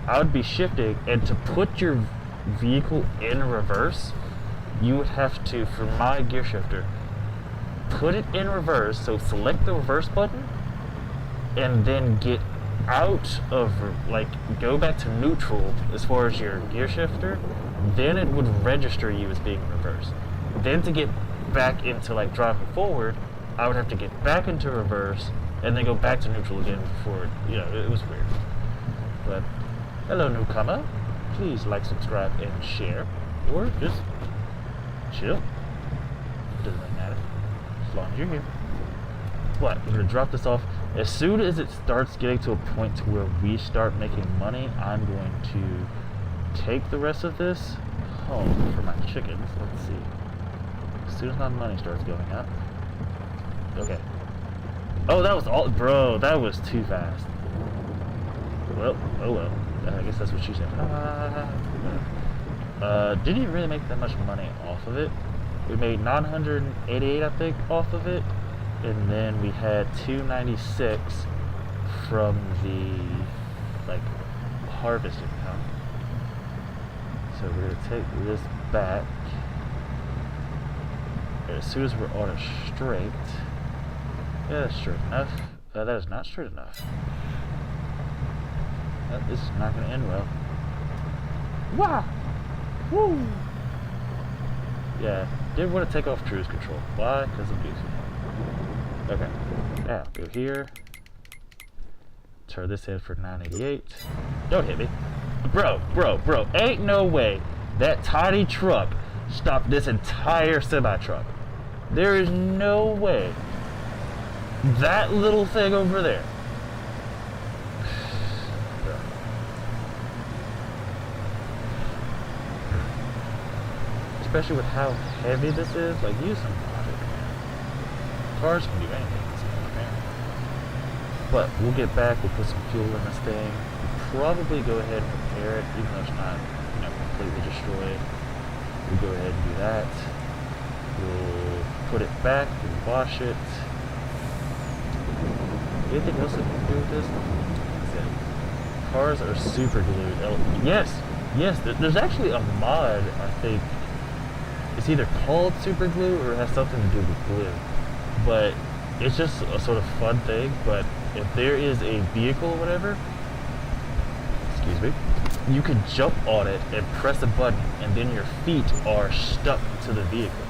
I would be shifting, and to put your vehicle in reverse, you would have to, for my gear shifter, put it in reverse, so select the reverse button, and then get out of, like, go back to neutral as far as your gear shifter, then it would register you as being reverse. Then to get back into, like, driving forward, I would have to get back into reverse, and then go back to neutral again before, you know, it was weird. But, hello newcomer, please like, subscribe, and share, or just chill. It doesn't really matter, as long as you're here. But we're gonna drop this off. As soon as it starts getting to a point to where we start making money, I'm going to take the rest of this home for my chickens. Let's see. As soon as my money starts going up. Okay. Oh, that was all, bro. That was too fast. Well, oh well. I guess that's what she said. Didn't even really make that much money off of it. We made 988, I think, off of it, and then we had 296 from the, like, harvest income. So we're gonna take this back as soon as we're on a straight. Yeah, that's straight enough. That is not straight enough. This is not gonna end well. Wow! Woo! Yeah, didn't want to take off cruise control. Why? Because I'm goofy. Okay. Now, go here. Turn this in for 988. Don't hit me. Bro. Ain't no way that tiny truck stopped this entire semi-truck. There is no way that little thing over there. Especially with how heavy this is, like, use some logic, man. Cars can do anything in this game, man. But we'll get back, we'll put some fuel in this thing, we'll probably go ahead and repair it, even though it's not, you know, completely destroyed. We'll go ahead and do that. We'll put it back, we'll wash it. Anything else that we can do with this? That's it. Cars are super glued. Yes, there's actually a mod, I think. It's either called super glue or it has something to do with glue, but it's just a sort of fun thing. But if there is a vehicle or whatever, excuse me, you can jump on it and press a button, and then your feet are stuck to the vehicle,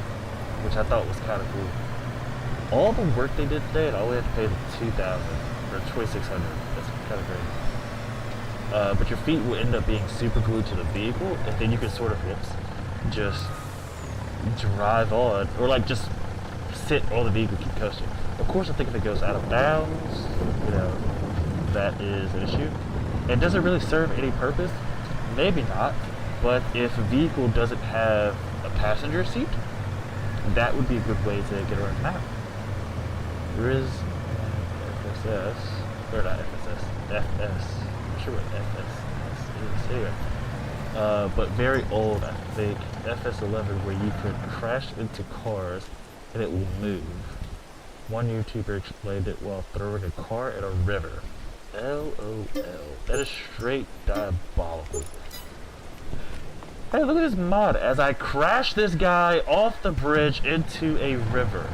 which I thought was kind of cool. All the work they did today, and I only had to pay the $2,000 or $2,600. That's kind of crazy. But your feet will end up being super glued to the vehicle, and then you can sort of, just drive on, or like just sit on the vehicle, keep coasting. Of course, I think if it goes out of bounds, you know, that is an issue. And does it really serve any purpose? Maybe not, but if a vehicle doesn't have a passenger seat, that would be a good way to get around the map. There is FSS, or not FSS, FS, I'm not sure what FSS is, anyway. But very old, I think, FS11, where you could crash into cars and it will move. One YouTuber explained it while throwing a car in a river. LOL. That is straight diabolical. Hey, look at this mod. As I crash this guy off the bridge into a river.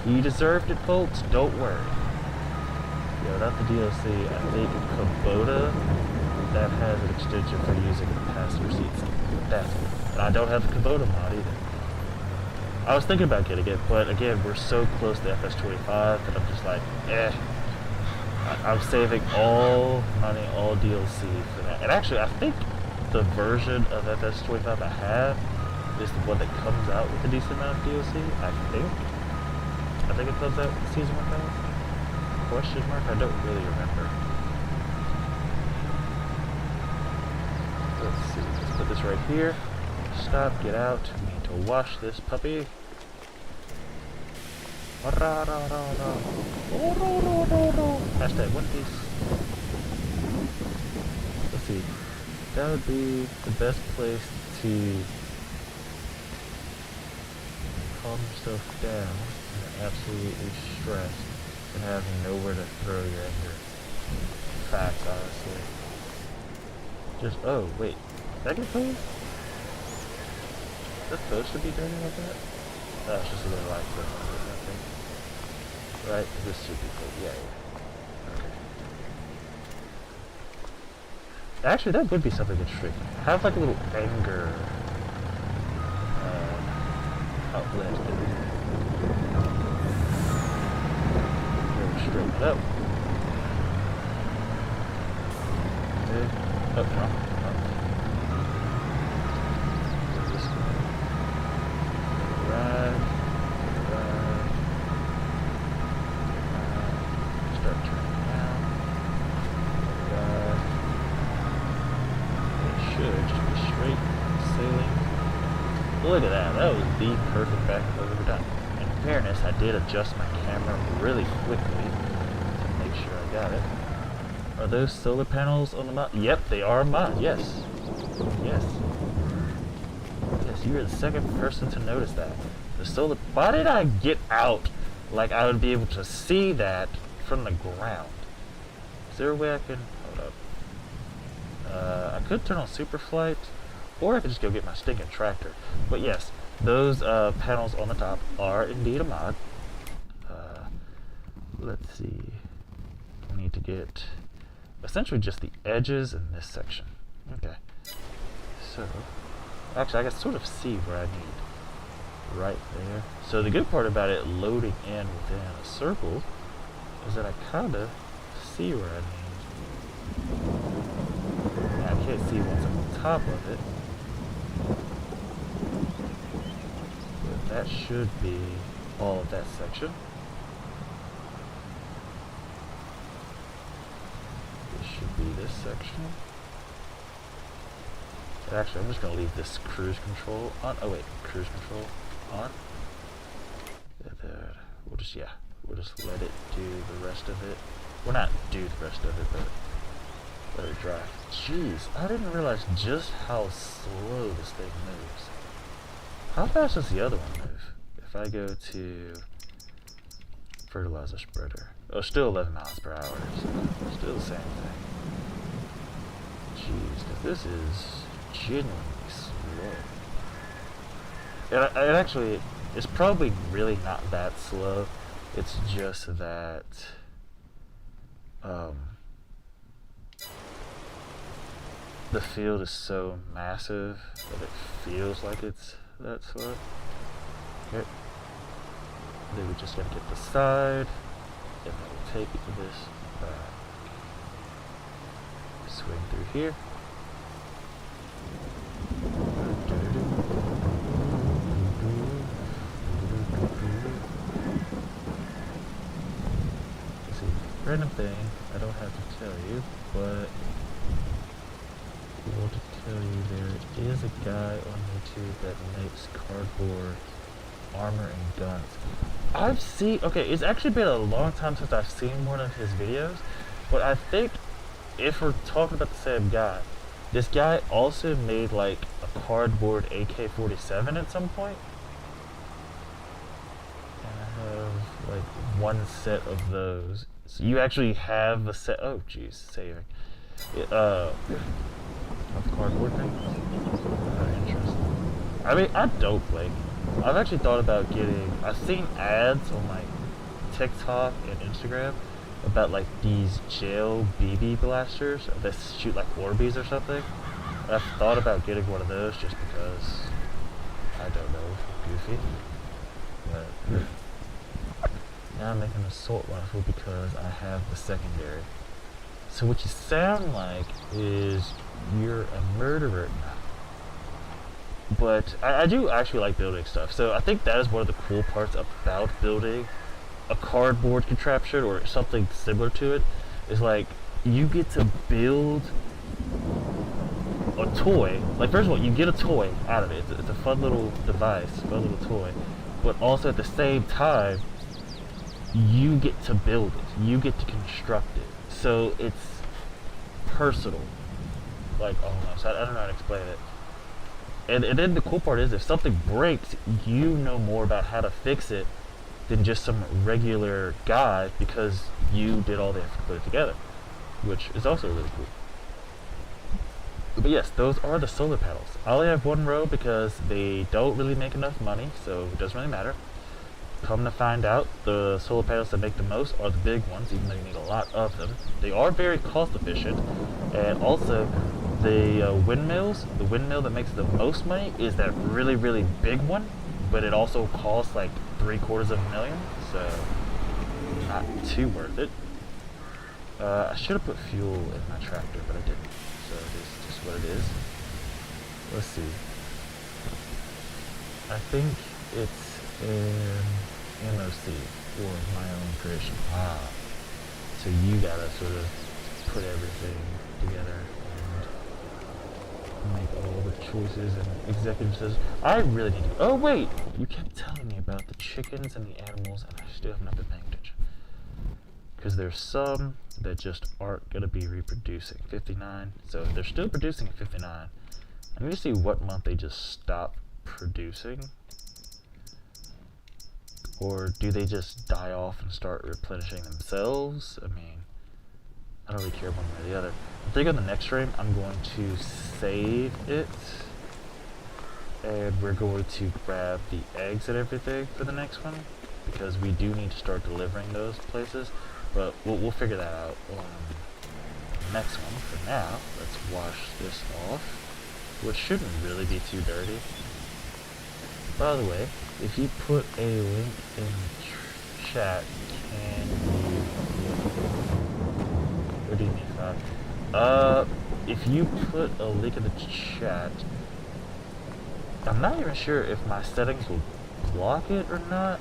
He deserved it, folks. Don't worry. Yo, not the DLC. I think Kubota, that has an extension for using the passenger seats. That's it. And I don't have the Kubota mod either. I was thinking about getting it, but again, we're so close to FS25 that I'm just like, eh. I'm saving all money, all DLC for that. And actually, I think the version of FS25 I have is the one that comes out with a decent amount of DLC. I think it comes out with Season 1000? Question mark? I don't really remember. Let's see. Let's put this right here. Stop. Get out. We need to wash this puppy. Hashtag One Piece. Let's see. That would be the best place to calm yourself down when you're absolutely stressed and have nowhere to throw your anger. Facts, honestly. Just, oh, wait. Did I get clean? Is that supposed to be dirty like that? Oh, it's just a little light clip on it, I think. Right? This should be cool. Yeah, yeah. Okay. Actually, that would be something interesting. Have like a little anger outlet. Straighten it up. Okay. Oh, no. This way. Right. Start turning down. Should just be straight sailing. Look at that. That was the perfect back I've ever done. In fairness, I did adjust my camera really quickly to make sure I got it. Are those solar panels on the mod? Yep, they are mod. Yes. Yes. Yes, you were the second person to notice that. The solar... Why did I get out like I would be able to see that from the ground? Is there a way I can... Hold up. I could turn on super flight, or I could just go get my stinking tractor. But yes, those panels on the top are indeed a mod. Let's see. I need to get essentially just the edges in this section. Okay. So, actually, I can sort of see where I need. Right there. So the good part about it loading in within a circle is that I kind of see where I need. I can't see what's on top of it, but that should be all of that section. This should be this section. Actually, I'm just going to leave this cruise control on. Oh wait, cruise control on. We'll just, yeah, we'll just let it do the rest of it. Well, not do the rest of it, but let it dry. Jeez, I didn't realize just how slow this thing moves. How fast does the other one move? If I go to fertilizer spreader. Oh, still 11 miles per hour. So still the same thing. Jeez, because this is genuinely slow. And it actually, it's probably really not that slow. It's just that the field is so massive that it feels like it's that slow. Okay. Then we just gotta get the side, and then we'll take this back. Swing through here. Let's see, random thing I don't have to tell you, but I want to tell you there is a guy on YouTube that makes cardboard armor and guns. I've seen, okay, it's actually been a long time since I've seen one of his videos, but I think if we're talking about the same guy, this guy also made like a cardboard AK-47 at some point. And I have like one set of those. So you actually have a set. Oh, jeez, saving. Of cardboard things. Interesting. I mean, I don't like. I've actually thought about getting. I've seen ads on like TikTok and Instagram about like these gel BB blasters that shoot like Orbeez or something. I've thought about getting one of those just because I don't know, goofy. But now I'm making an assault rifle because I have the secondary. So what you sound like is you're a murderer. But I do actually like building stuff. So I think that is one of the cool parts about building a cardboard contraption or something similar to it. Is like you get to build a toy. Like first of all, you get a toy out of it. It's a fun little device, fun little toy. But also at the same time, you get to build it. You get to construct it. So it's personal. Like almost. I don't know how to explain it. And then the cool part is if something breaks, you know more about how to fix it than just some regular guy because you did all the effort to put it together, which is also really cool. But yes, those are the solar panels. I only have one row because they don't really make enough money, so it doesn't really matter. Come to find out, the solar panels that make the most are the big ones, even though you need a lot of them. They are very cost efficient, and also the windmills, the windmill that makes the most money is that really, really big one, but it also costs like $750,000, so not too worth it. I should have put fuel in my tractor, but I didn't, so it is just what it is. Let's see. I think it's an MOC, or my own creation. So you gotta sort of put everything together and make all the choices and executive decisions. I really need to. Oh wait, you kept telling me about the chickens and the animals, and I still have not been paying attention. Because there's some that just aren't gonna be reproducing. 59. So they're still producing at 59. I need to see what month they just stop producing. Or do they just die off and start replenishing themselves? I mean, I don't really care one way or the other. I think on the next stream, I'm going to save it. And we're going to grab the eggs and everything for the next one. Because we do need to start delivering those places. But we'll figure that out on the next one. For now, let's wash this off. Which shouldn't really be too dirty. By the way, if you put a link in the chat, can you... What do you mean, if you put a link in the chat, I'm not even sure if my settings will block it or not,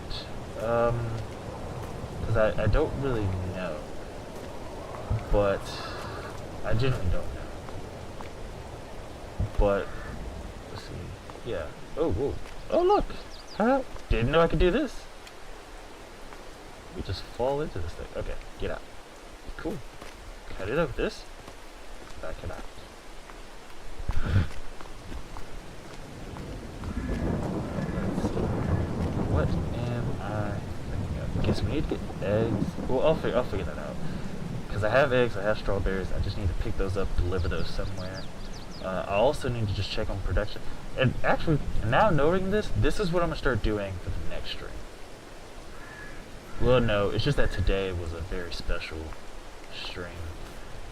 because I don't really know, but I genuinely don't know, but, let's see, yeah, oh, whoa. Oh look! Huh? Didn't know I could do this. We just fall into this thing. Okay, get out. Cool. Cut it out with this. Back it out. Let's see. What am I thinking of? Guess we need to get eggs. Well, I'll figure that out. Because I have eggs, I have strawberries. I just need to pick those up, deliver those somewhere. I also need to just check on production. And actually, now noting this, this is what I'm going to start doing for the next stream. Well, no, it's just that today was a very special stream.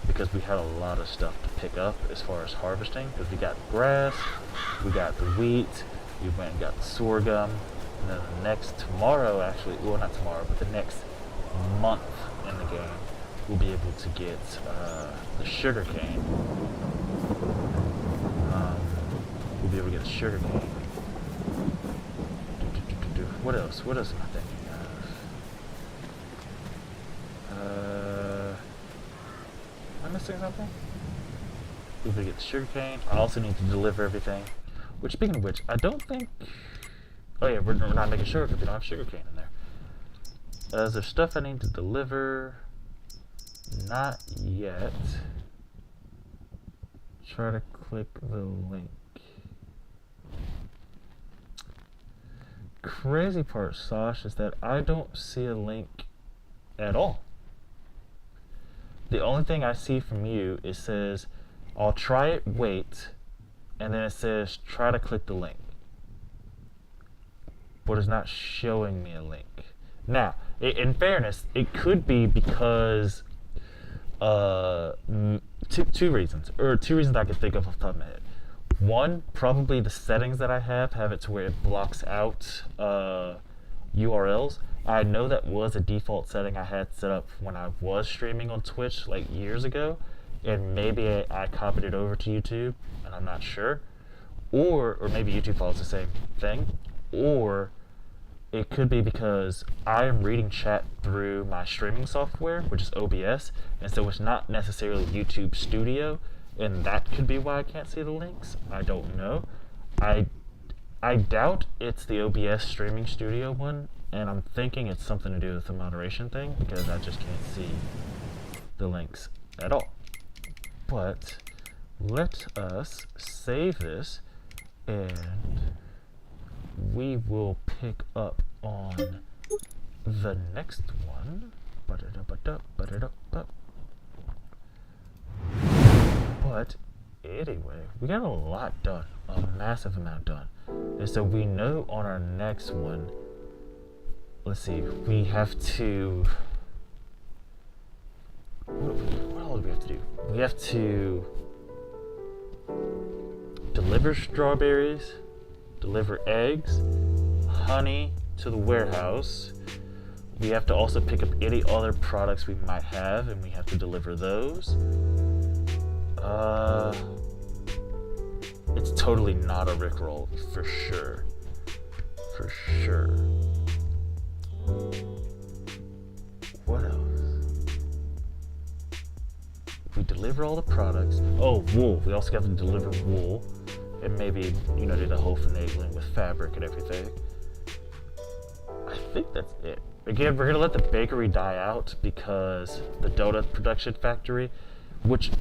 Because we had a lot of stuff to pick up as far as harvesting. Because we got grass, we got the wheat, we went and got the sorghum. And then the next tomorrow, actually, well, not tomorrow, but the next month in the game, we'll be able to get the sugar cane. We'll be able to get a sugar cane. What else? What else am I thinking of? Am I missing something? We'll be able to get the sugar cane. I also need to deliver everything. Which, speaking of which, I don't think... Oh yeah, we're not making sugar because we don't have sugar cane in there. Is there stuff I need to deliver? Not yet. Try to click the link. crazy part, Sash, is that I don't see a link at all. The only thing I see from you, it says, I'll try it, wait, and then it says, try to click the link. But it's not showing me a link. Now, in fairness, it could be because two reasons I can think of off the top of my head. One, probably the settings that I have it to where it blocks out URLs. I know that was a default setting I had set up when I was streaming on Twitch like years ago, and maybe I copied it over to YouTube, and I'm not sure. Or maybe YouTube follows the same thing. Or it could be because I am reading chat through my streaming software, which is OBS, and so it's not necessarily YouTube Studio, and that could be why I can't see the links. I don't know. I doubt it's the OBS Streaming Studio one, and I'm thinking it's something to do with the moderation thing, because I just can't see the links at all. But let us save this, and we will pick up on the next one. But anyway, we got a lot done, a massive amount done. And so we know on our next one, let's see, we have to, what all do we have to do? We have to deliver strawberries, deliver eggs, honey to the warehouse. We have to also pick up any other products we might have, and we have to deliver those. It's totally not a Rickroll, for sure. For sure. What else? We deliver all the products. Oh, wool. We also have to deliver wool. And maybe, do the whole finagling with fabric and everything. I think that's it. Again, we're going to let the bakery die out because the donut production factory, which,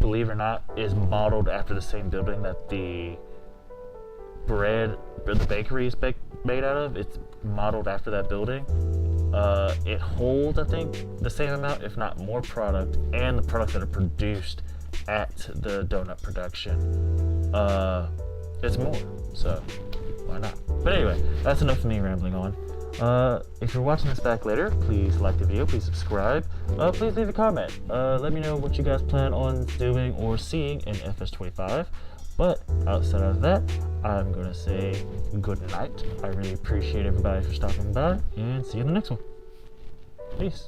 believe it or not, is modeled after the same building that the bakery is made out of. It's modeled after that building. It holds, I think, the same amount, if not more product, and the products that are produced at the donut production. It's more, so why not? But anyway, that's enough of me rambling on. If you're watching this back later, please like the video, please subscribe, please leave a comment. Let me know what you guys plan on doing or seeing in FS25. But outside of that, I'm going to say good night. I really appreciate everybody for stopping by, and see you in the next one. Peace.